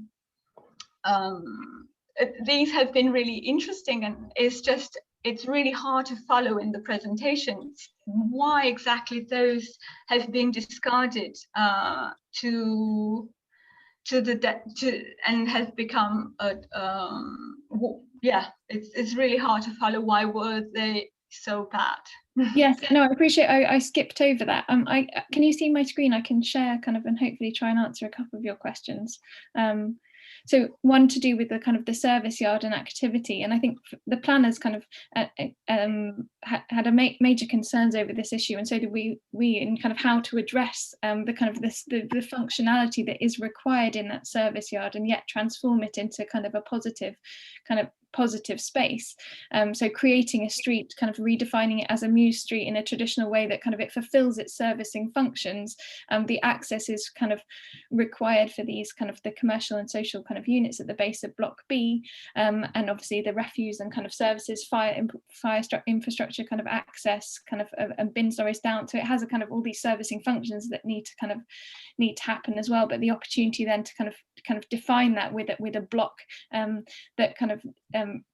been really interesting, and it's really hard to follow in the presentation why exactly those have been discarded and has become it's really hard to follow. Why were they so bad? Yes, no, I appreciate. I skipped over that. Can you see my screen? I can share kind of and hopefully try and answer a couple of your questions. So one to do with the kind of the service yard and activity, and I think the planners kind of had major concerns over this issue, and so did we in kind of how to address the kind of the functionality that is required in that service yard, and yet transform it into kind of a positive space. So creating a street, kind of redefining it as a muse street in a traditional way that kind of it fulfills its servicing functions. The access is kind of required for these kind of the commercial and social kind of units at the base of Block B, and obviously the refuse and kind of services, fire infrastructure kind of access, kind of and bin storage down. So it has a kind of all these servicing functions that need to happen as well. But the opportunity then to kind of define that with a block that kind of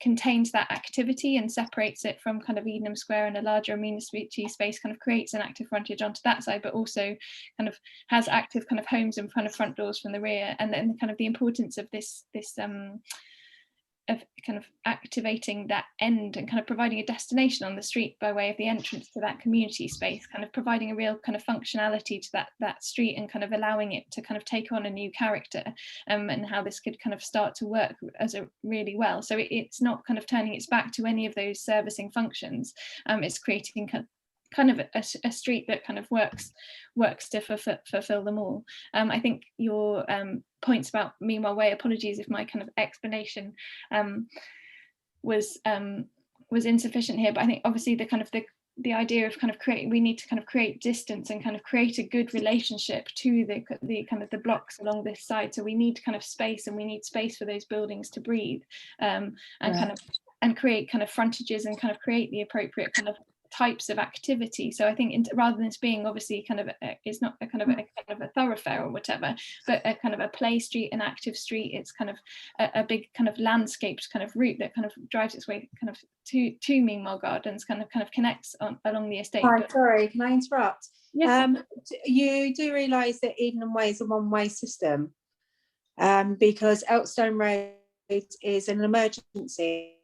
contains that activity and separates it from kind of Edenham Square and a larger amenity space, kind of creates an active frontage onto that side, but also kind of has active kind of homes in front of front doors from the rear. And then kind of the importance of this of kind of activating that end and kind of providing a destination on the street by way of the entrance to that community space, kind of providing a real kind of functionality to that street, and kind of allowing it to kind of take on a new character, and how this could kind of start to work as a really well. So it's not kind of turning its back to any of those servicing functions. It's creating kind of a street that kind of works to fulfill them all. I think your points about Meanwhile Way, apologies if my kind of explanation was insufficient here, but I think obviously the idea of kind of we need to kind of create distance and kind of create a good relationship to the kind of the blocks along this side. So we need kind of space, and we need space for those buildings to breathe, and kind of and create kind of frontages and kind of create the appropriate kind of types of activity. So I think rather than this being obviously kind of it's not a kind of a thoroughfare or whatever, but a kind of a play street, an active street. It's kind of a big kind of landscaped kind of route that kind of drives its way kind of to Meanwhile Gardens, kind of connects along the estate. Hi, sorry, can I interrupt? Yes. You do realise that Edenham Way is a one-way system, because Elkstone Road is an emergency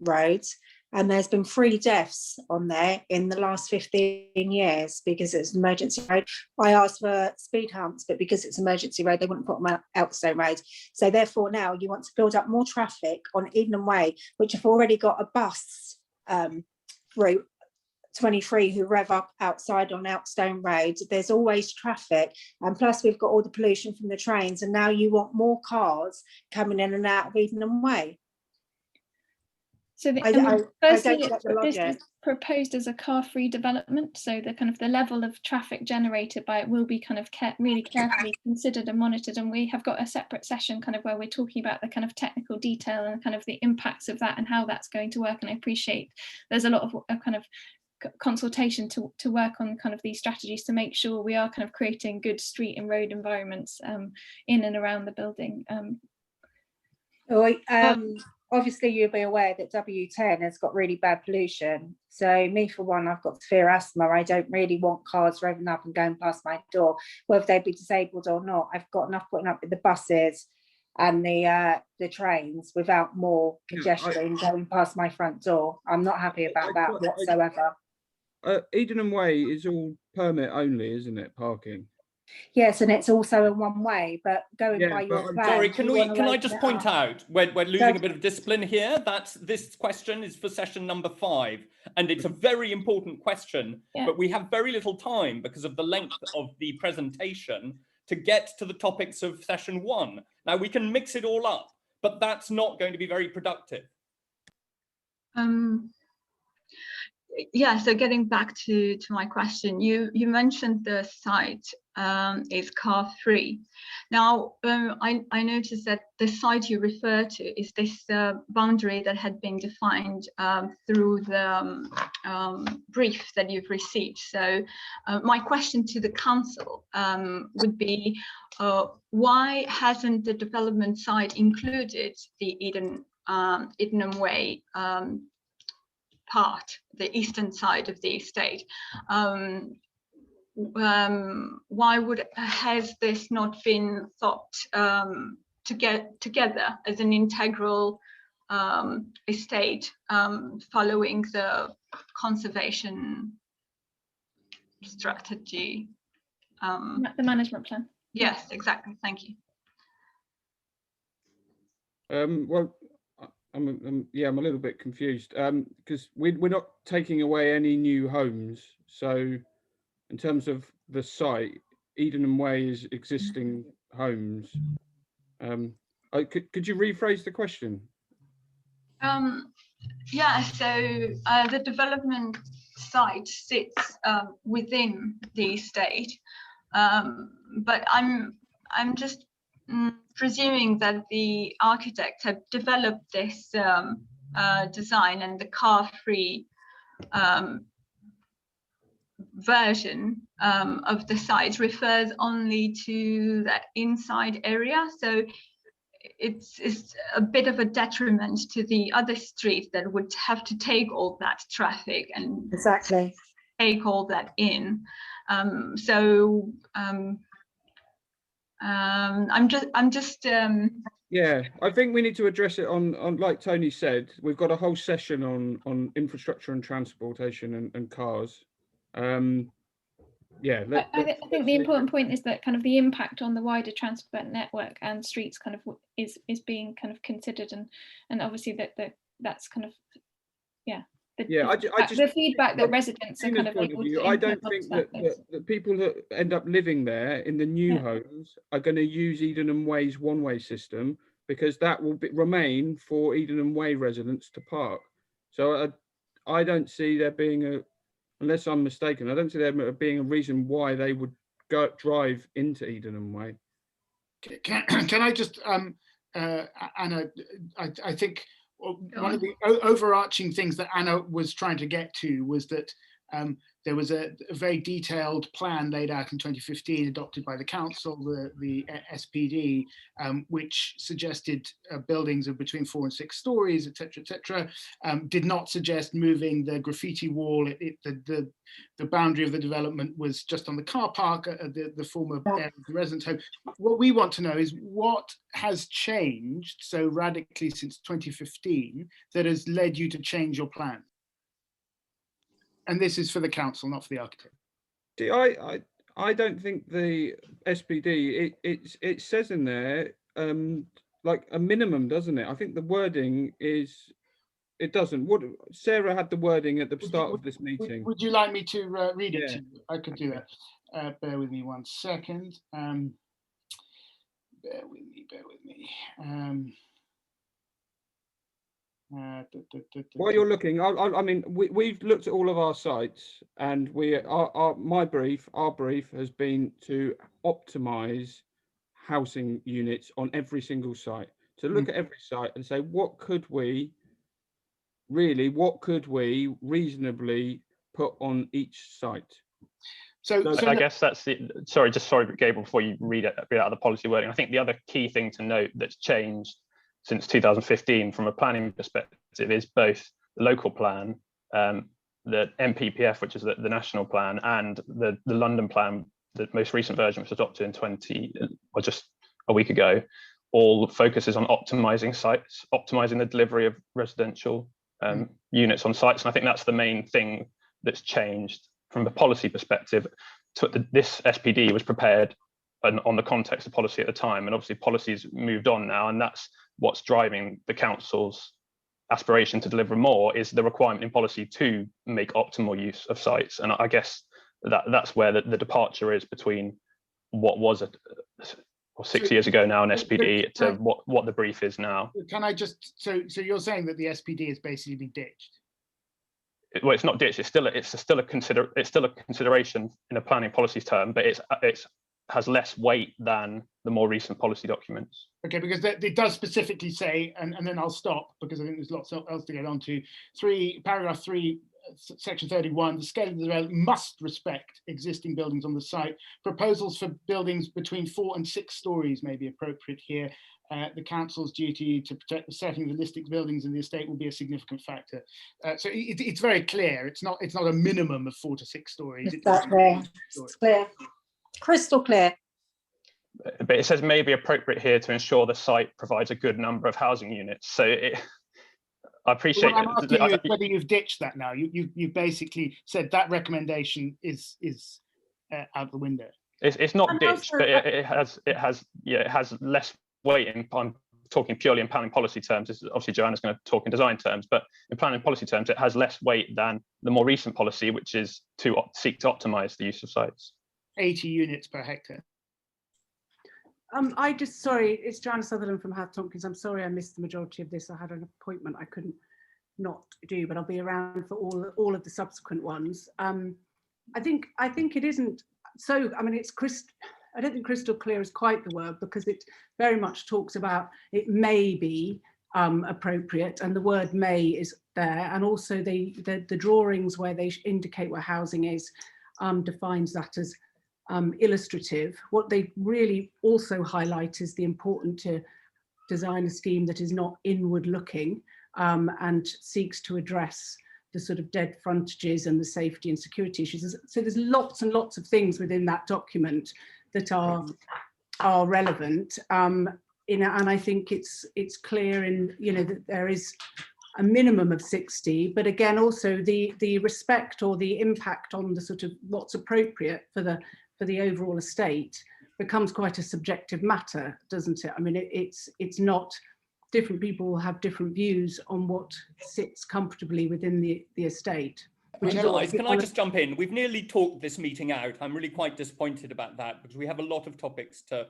road, And there's been 3 deaths on there in the last 15 years because it's an emergency road. I asked for speed humps, but because it's an emergency road, they wouldn't put them out Elkstone Road. So therefore now you want to build up more traffic on Edenham Way, which have already got a bus route 23 who rev up outside on Elkstone Road. There's always traffic, and plus we've got all the pollution from the trains, and now you want more cars coming in and out of Edenham Way. So firstly, this is proposed as a car-free development, so the kind of the level of traffic generated by it will be kind of really carefully considered and monitored, and we have got a separate session kind of where we're talking about the kind of technical detail and kind of the impacts of that and how that's going to work. And I appreciate there's a lot of kind of consultation to work on kind of these strategies to make sure we are kind of creating good street and road environments in and around the building. Obviously you'll be aware that W10 has got really bad pollution. So me, for one, I've got severe asthma. I don't really want cars revving up and going past my door, whether they be disabled or not. I've got enough putting up with the buses and the trains without more congestion going past my front door. I'm not happy about that whatsoever. Edenham Way is all permit only, isn't it, parking? Yes, and it's also in one way, but going by your plan. Sorry, can I just point out, we're losing a bit of discipline here, that this question is for session number 5, and it's a very important question, but we have very little time because of the length of the presentation to get to the topics of session 1. Now, we can mix it all up, but that's not going to be very productive. Yeah, so getting back to my question, you mentioned the site is car free. Now, I noticed that the site you refer to is this boundary that had been defined through the brief that you've received. So my question to the council would be, why hasn't the development site included the Edenham Way part, the eastern side of the estate? Why has this not been thought to get together as an integral estate following the conservation strategy? The management plan. Yes, exactly. Thank you. Well, I'm a little bit confused because we're not taking away any new homes. So in terms of the site, Edenham Way is existing homes. Could you rephrase the question? Yeah, so the development site sits within the estate, but I'm just presuming that the architects have developed this design, and the car-free version of the site refers only to that inside area. So it's a bit of a detriment to the other streets that would have to take all that traffic and take all that in. I'm just yeah, I think we need to address it on like Tony said, we've got a whole session on infrastructure and transportation and cars. Yeah, I think the important point is that kind of the impact on the wider transport network and streets kind of is being kind of considered, and obviously that's kind of the feedback that residents are kind of able to. I don't think that the people that end up living there in the new homes are going to use Edenham Way's one-way system, because that will remain for Edenham Way residents to park. So I don't see there being unless I'm mistaken, I don't see there being a reason why they would drive into Edenham Way. Can I just, Anna, I think one of the overarching things that Anna was trying to get to was that There was a very detailed plan laid out in 2015, adopted by the council, the SPD, which suggested buildings of between 4 and 6 stories, etc., etc. Did not suggest moving the graffiti wall. The boundary of the development was just on the car park, the former area of the residence home. What we want to know is what has changed so radically since 2015 that has led you to change your plan? And this is for the council, not for the architect. I don't think the SPD, it says in there like a minimum, doesn't it? I think the wording is, it doesn't. What Sarah had the wording at the start of this meeting. Would you like me to read it to you? I could do that. Bear with me 1 second. Bear with me. While you're looking, I mean, we've looked at all of our sites, and our brief has been to optimize housing units on every single site. To look at every site and say, what could we reasonably put on each site? So I guess that's the, sorry, Gabriel, before you read out the policy wording, I think the other key thing to note that's changed since 2015 from a planning perspective is both the local plan, the MPPF, which is the national plan, and the London plan, the most recent version, which was adopted in just a week ago, all focuses on optimizing sites, optimizing the delivery of residential units on sites. And I think that's the main thing that's changed from a policy perspective. This SPD was prepared on the context of policy at the time, and obviously policy's moved on now, and that's what's driving the council's aspiration to deliver more, is the requirement in policy to make optimal use of sites. And I guess that's where the departure is between what was 6 years ago now an SPD to what the brief is now. Can I just, so you're saying that the SPD has basically been ditched? Well, it's not ditched. It's still a consideration in a planning policy term, but it has less weight than the more recent policy documents. Okay, because it does specifically say, and then I'll stop because I think there's lots else to get on to. Paragraph 3, section 31, the scale of the development must respect existing buildings on the site. Proposals for buildings between 4 and 6 stories may be appropriate here. The council's duty to protect the setting of the listed buildings in the estate will be a significant factor. So it's very clear. It's not a minimum of 4 to 6 stories. Exactly. It's clear, crystal clear. But it says may be appropriate here to ensure the site provides a good number of housing units. So I appreciate. What I'm asking you is whether you've ditched that now. You basically said that recommendation is out the window. It's not ditched, but it has less weight in. I'm talking purely in planning policy terms. Obviously, Joanna's going to talk in design terms, but in planning policy terms, it has less weight than the more recent policy, which is to seek to optimise the use of sites. 80 units per hectare. Sorry, it's Joanna Sutherland from Howth Tompkins. I'm sorry I missed the majority of this. I had an appointment I couldn't not do, but I'll be around for all of the subsequent ones. I think it isn't so. I mean, I don't think crystal clear is quite the word, because it very much talks about it may be appropriate, and the word may is there, and also the drawings where they indicate where housing is defines that as illustrative. What they really also highlight is the importance to design a scheme that is not inward looking and seeks to address the sort of dead frontages and the safety and security issues. So there's lots and lots of things within that document that are relevant. And I think it's clear in, that there is a minimum of 60, but again, also the respect or the impact on the sort of what's appropriate for the overall estate becomes quite a subjective matter, doesn't it? I mean, it's not, different people will have different views on what sits comfortably within the estate. Guys, can I just jump in? We've nearly talked this meeting out. I'm really quite disappointed about that, because we have a lot of topics to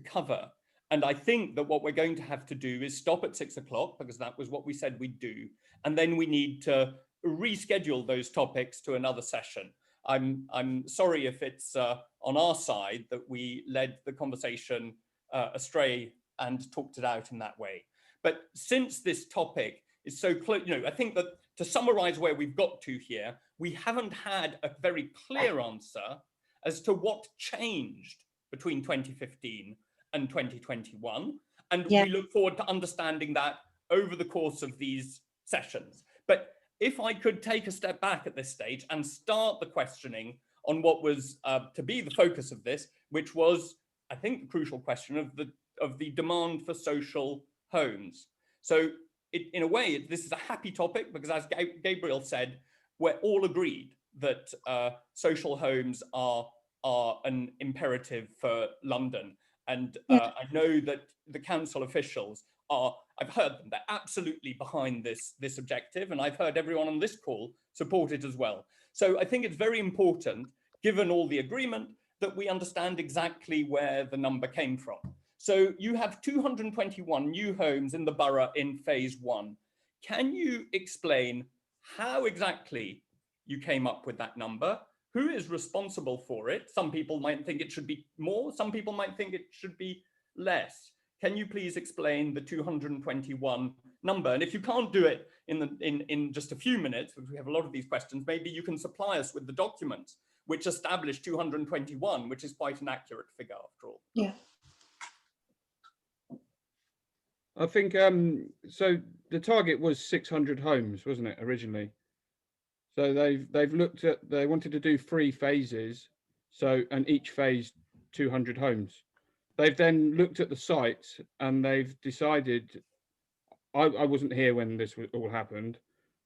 cover. And I think that what we're going to have to do is stop at 6 o'clock, because that was what we said we'd do. And then we need to reschedule those topics to another session. I'm sorry if it's on our side that we led the conversation astray and talked it out in that way. But since this topic is so close, I think that to summarize where we've got to here, we haven't had a very clear answer as to what changed between 2015 and 2021. And we look forward to understanding that over the course of these sessions. But if I could take a step back at this stage and start the questioning on what was to be the focus of this, which was, I think, the crucial question of the demand for social homes. So in a way, this is a happy topic because, as Gabriel said, we're all agreed that social homes are an imperative for London. And I know that the council officials are, I've heard them, they're absolutely behind this objective. And I've heard everyone on this call support it as well. So I think it's very important, given all the agreement, that we understand exactly where the number came from. So you have 221 new homes in the borough in phase 1. Can you explain how exactly you came up with that number? Who is responsible for it? Some people might think it should be more, some people might think it should be less. Can you please explain the 221 number? And if you can't do it in just a few minutes, because we have a lot of these questions, maybe you can supply us with the documents which establish 221, which is quite an accurate figure after all. Yeah. I think so the target was 600 homes, wasn't it, originally? So they've looked at, they wanted to do 3 phases, so, and each phase 200 homes. They've then looked at the sites and they've decided, I wasn't here when this all happened,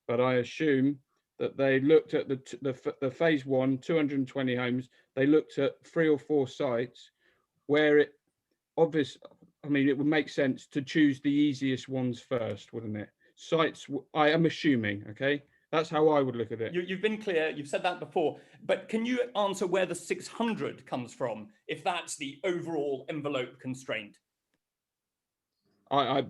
but I assume that they looked at the phase 1, 220 homes. They looked at 3 or 4 sites where it obvious. I mean, it would make sense to choose the easiest ones first, wouldn't it? Sites, I am assuming, okay? That's how I would look at it. You've been clear, you've said that before, but can you answer where the 600 comes from, if that's the overall envelope constraint? I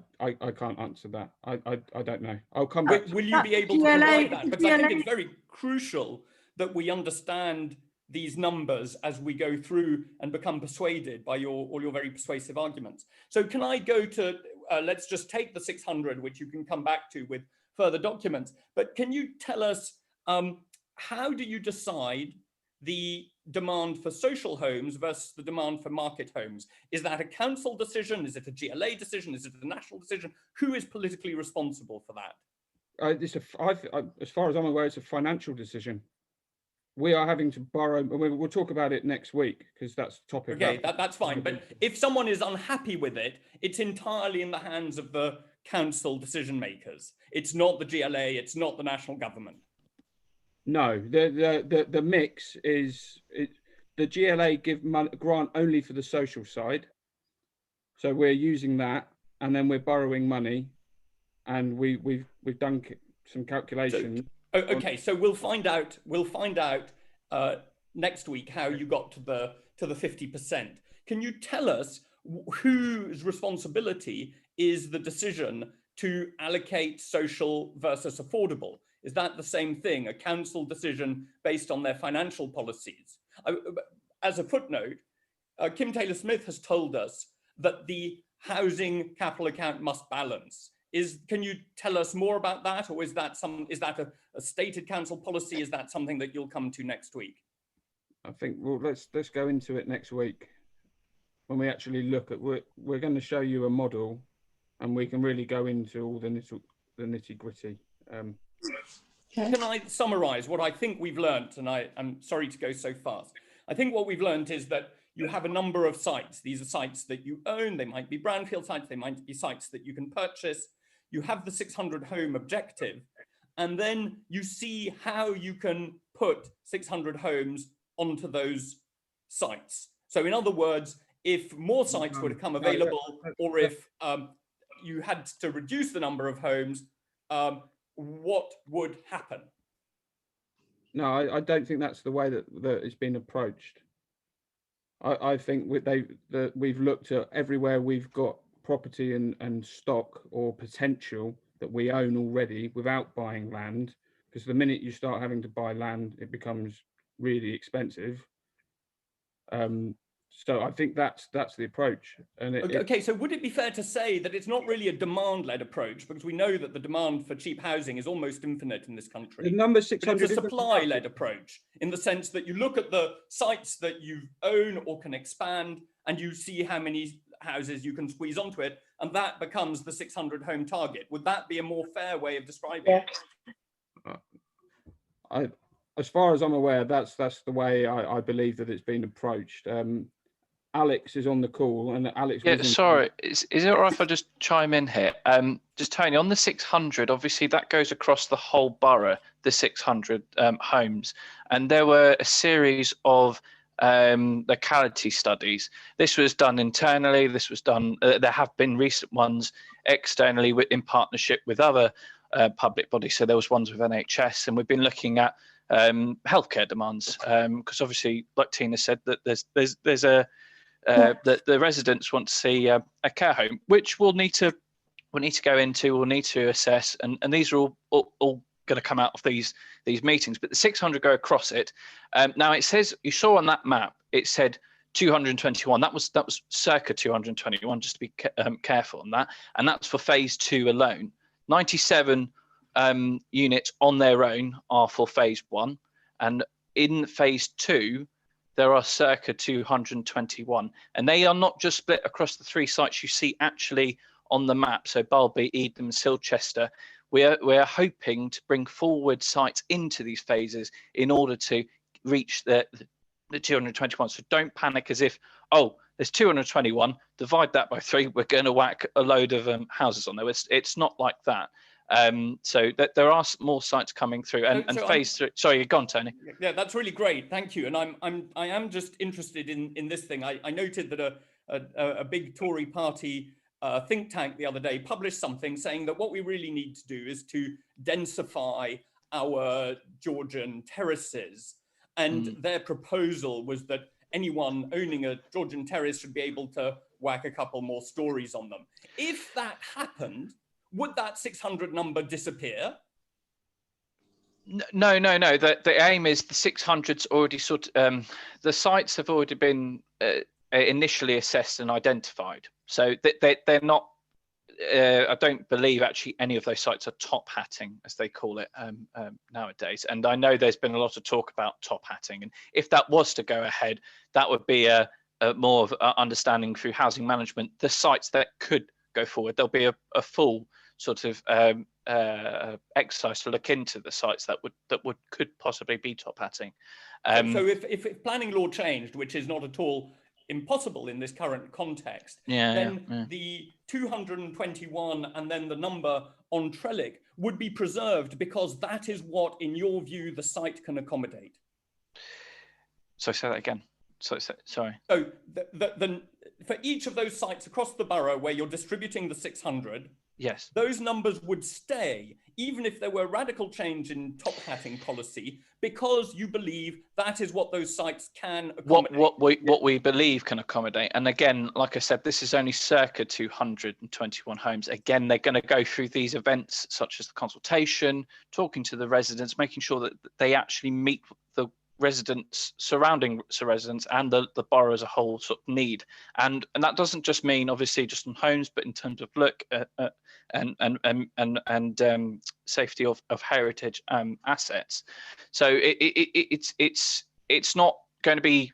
can't answer that. I don't know. I'll come back. Will you be able to provide that? Because I think it's very crucial that we understand these numbers as we go through and become persuaded by all your very persuasive arguments. So can I go to, let's just take the 600, which you can come back to with further documents, but can you tell us how do you decide the demand for social homes versus the demand for market homes? Is that a council decision? Is it a GLA decision? Is it a national decision? Who is politically responsible for that? As far as I'm aware, it's a financial decision. We are having to borrow, we'll talk about it next week because that's the topic. Okay, that's fine. But if someone is unhappy with it, it's entirely in the hands of the council decision makers. It's not the GLA, it's not the national government. No, the mix is, the GLA give grant only for the social side. So we're using that and then we're borrowing money and we've done some calculations. Okay, so we'll find out next week how you got to the 50%. Can you tell us whose responsibility is the decision to allocate social versus affordable? Is that the same thing, a council decision based on their financial policies? As a footnote, Kim Taylor-Smith has told us that the housing capital account must balance. Can you tell us more about that, or is that a stated council policy? Is that something that you'll come to next week? I think, well, let's go into it next week when we actually look at, we're going to show you a model and we can really go into all the nitty gritty. Can I summarize what I think we've learned? And I'm sorry to go so fast. I think what we've learned is that you have a number of sites. These are sites that you own. They might be brownfield sites. They might be sites that you can purchase. You have the 600 home objective, and then you see how you can put 600 homes onto those sites. So in other words, if more sites were to come available, or if you had to reduce the number of homes, what would happen? No, I don't think that's the way that it's been approached. I think we've looked at everywhere we've got property and stock or potential that we own already without buying land, because the minute you start having to buy land, it becomes really expensive. So I think that's the approach. And okay, so would it be fair to say that it's not really a demand-led approach, because we know that the demand for cheap housing is almost infinite in this country? The number 600 it's a supply-led approach, in the sense that you look at the sites that you own or can expand, and you see how many houses you can squeeze onto it, and that becomes the 600 home target. Would that be a more fair way of describing it? As far as I'm aware, that's the way I believe that it's been approached. Alex is on the call, and Alex. Yeah, sorry, is it all right if I just chime in here? Just Tony, on the 600, obviously that goes across the whole borough, the 600 homes, and there were a series of locality studies. This was done internally. This was done. There have been recent ones externally in partnership with other public bodies. So there was ones with NHS, and we've been looking at healthcare demands, because obviously, like Tina said, that there's a that the residents want to see a care home, which we'll need to go into, we'll need to assess, and these are all going to come out of these meetings. But the 600 go across it. Now it says, you saw on that map, it said 221. That was circa 221, just to be careful on that, and that's for phase 2 alone. 97 units on their own are for phase 1, and in phase 2 there are circa 221, and they are not just split across the 3 sites you see actually on the map. So Balby, Edam, Silchester. We are hoping to bring forward sites into these phases in order to reach the 221. So don't panic as if, oh, there's 221, divide that by 3, we're going to whack a load of houses on there. It's not like that. So that there are more sites coming through, and phase 3. Sorry, go on, Tony. Yeah, that's really great. Thank you. And I am just interested in this thing. I noted that a big Tory party think tank the other day published something saying that what we really need to do is to densify our Georgian terraces. And their proposal was that anyone owning a Georgian terrace should be able to whack a couple more stories on them. If that happened, would that 600 number disappear? No. The aim is the 600's already the sites have already been initially assessed and identified. So they're not, I don't believe actually any of those sites are top hatting, as they call it nowadays. And I know there's been a lot of talk about top hatting. And if that was to go ahead, that would be a more of understanding through housing management, the sites that could go forward. There'll be a full sort of exercise to look into the sites that could possibly be top hatting. So if planning law changed, which is not at all impossible in this current context, then the 221 and then the number on Trellick would be preserved, because that is what, in your view, the site can accommodate. So say that again. Sorry. So for each of those sites across the borough where you're distributing the 600, yes, those numbers would stay, even if there were radical change in top hatting policy, because you believe that is what those sites can accommodate. What we believe can accommodate. And again, like I said, this is only circa 221 homes. Again, they're going to go through these events such as the consultation, talking to the residents, making sure that they actually meet the residents, surrounding residents, and the borough as a whole sort of need. And that doesn't just mean obviously just on homes, but in terms of look and safety of heritage assets. So it's not going to be.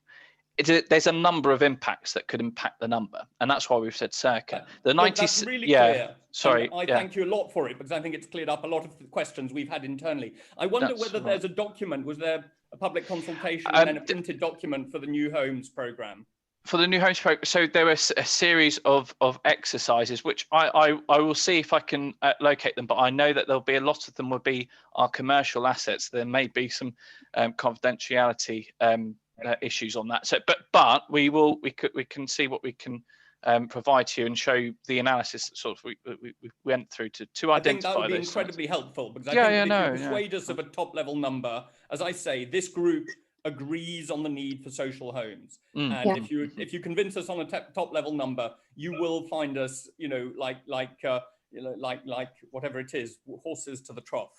There's a number of impacts that could impact the number, and that's why we've said circa. The 90. That's really clear. Sorry. I thank you a lot for it, because I think it's cleared up a lot of the questions we've had internally. I wonder whether there's a document. Was there a public consultation and then a printed document for the new homes programme? For the new homes program, so there were a series of exercises, which I will see if I can locate them, but I know that there'll be a lot of them will be our commercial assets. There may be some confidentiality issues on that. So, but we can see what we can provide to you and show you the analysis that sort of we went through to identify. I think that would be incredibly helpful, because I think if you persuade us of a top level number, as I say, this group agrees on the need for social homes, and if you convince us on a top level number, you will find us, like whatever it is, horses to the trough.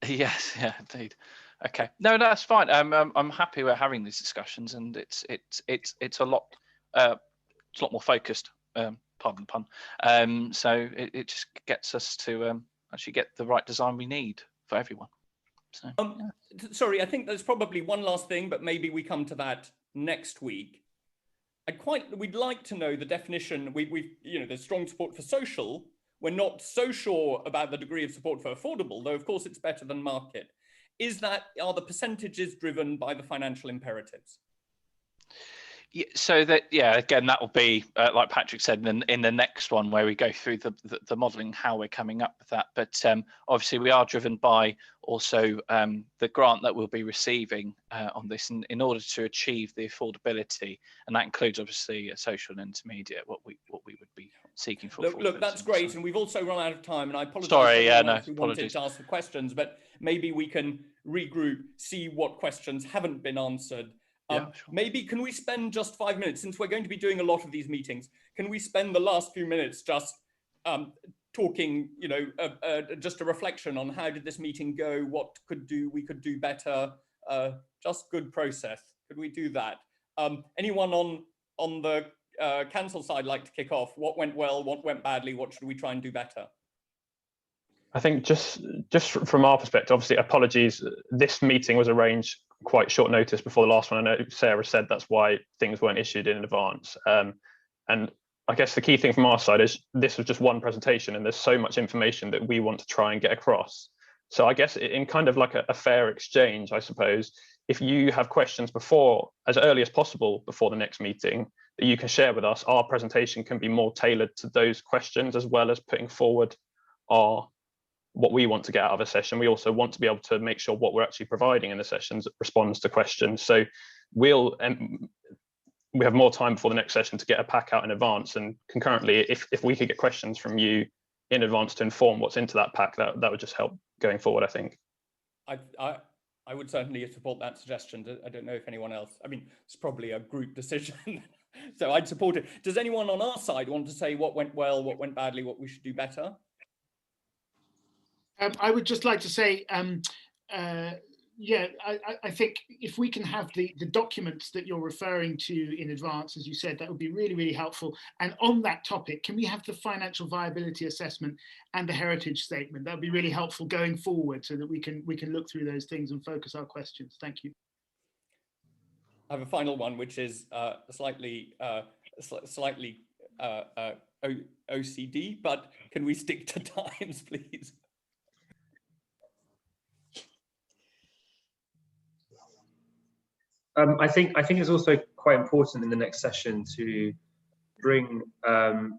Yes, yeah, indeed. Okay, no, that's fine. I'm happy we're having these discussions, and it's a lot it's a lot more focused. Pardon the pun. So it just gets us to actually get the right design we need for everyone. So. Sorry, I think there's probably one last thing, but maybe we come to that next week. We'd like to know the definition. There's strong support for social. We're not so sure about the degree of support for affordable, though of course it's better than market. Are the percentages driven by the financial imperatives? Yeah, so again, that will be like Patrick said in the next one where we go through the modelling, how we're coming up with that. But obviously we are driven by also the grant that we'll be receiving on this in order to achieve the affordability, and that includes obviously a social and intermediate, what we would be seeking for. Look, that's great, and we've also run out of time, and I apologise. Sorry, who wanted to ask the questions, but maybe we can regroup, see what questions haven't been answered. Sure. Maybe can we spend just 5 minutes, since we're going to be doing a lot of these meetings, can we spend the last few minutes just talking, just a reflection on how did this meeting go, what we could do better, just good process. Could we do that? Anyone on the council side like to kick off? What went well, what went badly, what should we try and do better? I think just from our perspective, obviously apologies, this meeting was arranged quite short notice before the last one. I know Sarah said that's why things weren't issued in advance. And I guess the key thing from our side is this was just one presentation and there's so much information that we want to try and get across. So I guess in kind of like a fair exchange, I suppose, if you have questions as early as possible before the next meeting that you can share with us, our presentation can be more tailored to those questions, as well as putting forward what we want to get out of a session. We also want to be able to make sure what we're actually providing in the sessions responds to questions. So we have more time before the next session to get a pack out in advance, and concurrently, if we could get questions from you in advance to inform what's into that pack, that would just help going forward, I think. I would certainly support that suggestion. I don't know if anyone else, it's probably a group decision, so I'd support it. Does anyone on our side want to say what went well, what went badly, what we should do better? I would just like to say, I think if we can have the documents that you're referring to in advance, as you said, that would be really, really helpful. And on that topic, can we have the financial viability assessment and the heritage statement? That would be really helpful going forward, so that we can look through those things and focus our questions. Thank you. I have a final one, which is slightly OCD, but can we stick to times, please? I think it's also quite important in the next session to bring a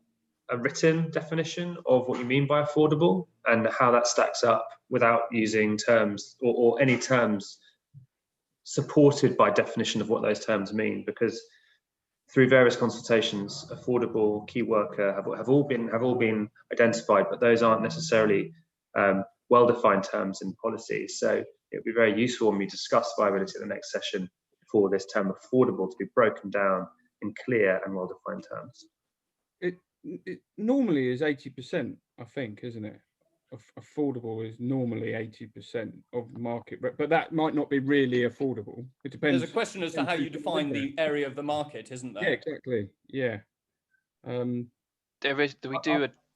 written definition of what you mean by affordable and how that stacks up without using terms or any terms supported by definition of what those terms mean, because through various consultations, affordable, key worker have all been identified, but those aren't necessarily well-defined terms in policy. So it would be very useful when we discuss viability at the next session for this term affordable to be broken down in clear and well-defined terms. It normally is 80%, I think, isn't it? Affordable is normally 80% of market, but that might not be really affordable. It depends. There's a question as to how you define the area of the market, isn't there? Yeah, exactly. Yeah.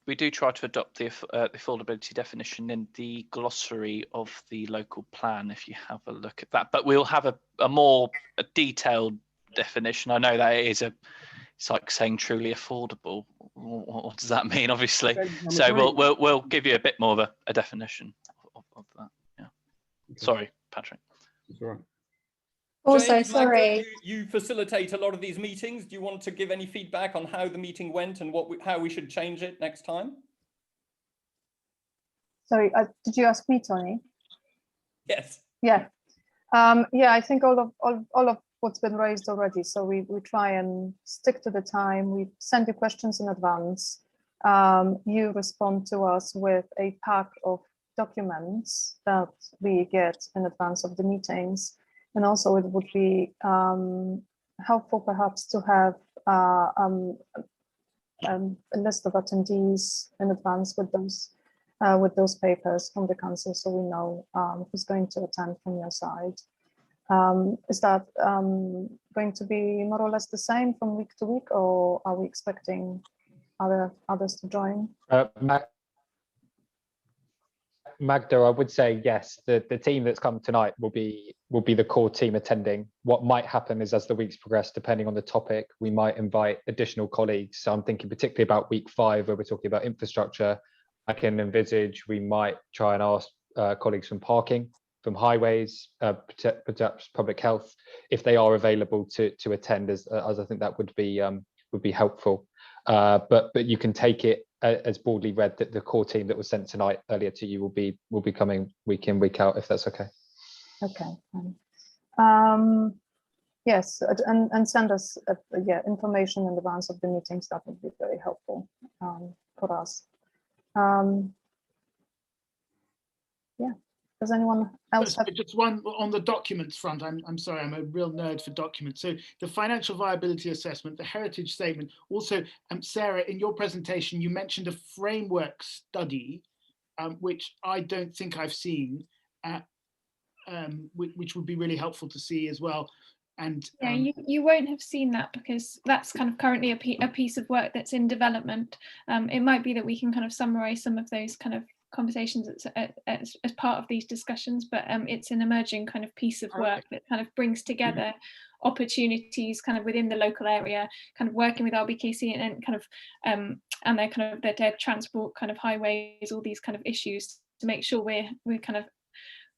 We do try to adopt the affordability definition in the glossary of the local plan, if you have a look at that. But we'll have a more detailed definition. I know that it's like saying truly affordable. What does that mean? Obviously, so we'll give you a bit more of a definition of that. Yeah. Okay. Sorry, Patrick. That's all right. Also, Jane, sorry. You facilitate a lot of these meetings. Do you want to give any feedback on how the meeting went and how we should change it next time? Sorry, did you ask me, Tony? Yes. Yeah. I think all of what's been raised already. So we try and stick to the time. We send you questions in advance. You respond to us with a pack of documents that we get in advance of the meetings. And also it would be helpful perhaps to have a list of attendees in advance with those papers from the council, so we know who's going to attend from your side. Is that going to be more or less the same from week to week, or are we expecting others to join? Magda, I would say yes. The team that's come tonight will be the core team attending. What might happen is, as the weeks progress, depending on the topic, we might invite additional colleagues. So I'm thinking particularly about week 5, where we're talking about infrastructure. I can envisage we might try and ask colleagues from parking, from highways, perhaps public health, if they are available to attend, as I think that would be helpful. But you can take it as broadly read that the core team that was sent tonight earlier to you will be coming week in, week out, if that's okay. Okay. Yes, and send us information in advance of the meetings. That would be very helpful for us. Yeah. Does anyone else have just one on the documents front? I'm sorry, I'm a real nerd for documents. So the financial viability assessment, the heritage statement, also, Sarah, in your presentation, you mentioned a framework study, which I don't think I've seen, which would be really helpful to see as well. And yeah, you won't have seen that because that's kind of currently a piece of work that's in development. It might be that we can kind of summarize some of those kind of conversations as part of these discussions, but it's an emerging kind of piece of work that kind of brings together opportunities kind of within the local area, kind of working with RBKC and kind of and their transport kind of highways, all these kind of issues to make sure we're kind of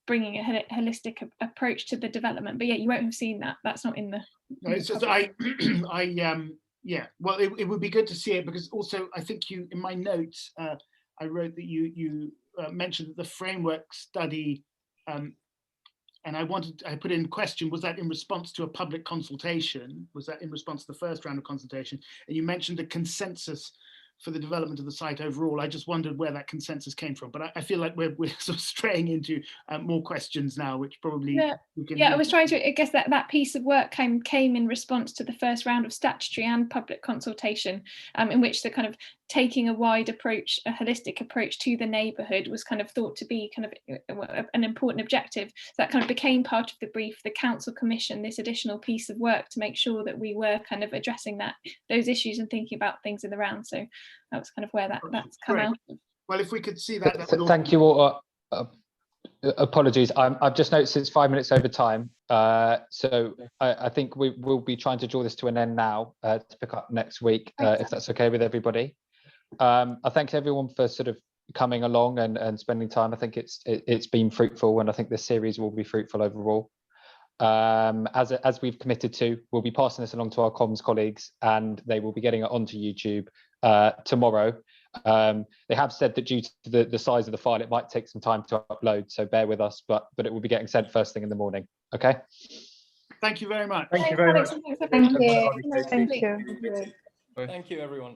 bringing a holistic approach to the development. But yeah, you won't have seen that. That's not in the. No, it's just yeah. Well, it would be good to see it, because also I think you, in my notes, I wrote that you mentioned that the framework study, and I put in question, was that in response to a public consultation? Was that in response to the first round of consultation? And you mentioned a consensus for the development of the site overall. I just wondered where that consensus came from, but I feel like we're sort of straying into more questions now, which probably I was trying to, I guess that piece of work came in response to the first round of statutory and public consultation, in which the kind of taking a wide approach, a holistic approach to the neighbourhood was kind of thought to be kind of an important objective. So that kind of became part of the brief. The council commissioned this additional piece of work to make sure that we were kind of addressing those issues and thinking about things in the round. So that was kind of where that's come out. Well, if we could see that. Thank you all. Apologies, I've just noticed it's 5 minutes over time. So I think we will be trying to draw this to an end now to pick up next week, if that's okay with everybody. I thank everyone for sort of coming along and spending time. I think it's been fruitful, and I think this series will be fruitful overall. As we've committed to, we'll be passing this along to our comms colleagues, and they will be getting it onto YouTube tomorrow. They have said that due to the size of the file, it might take some time to upload, so bear with us, but it will be getting sent first thing in the morning. Okay. Thank you very much. Thank you very much. Thank you. Thank you, everyone.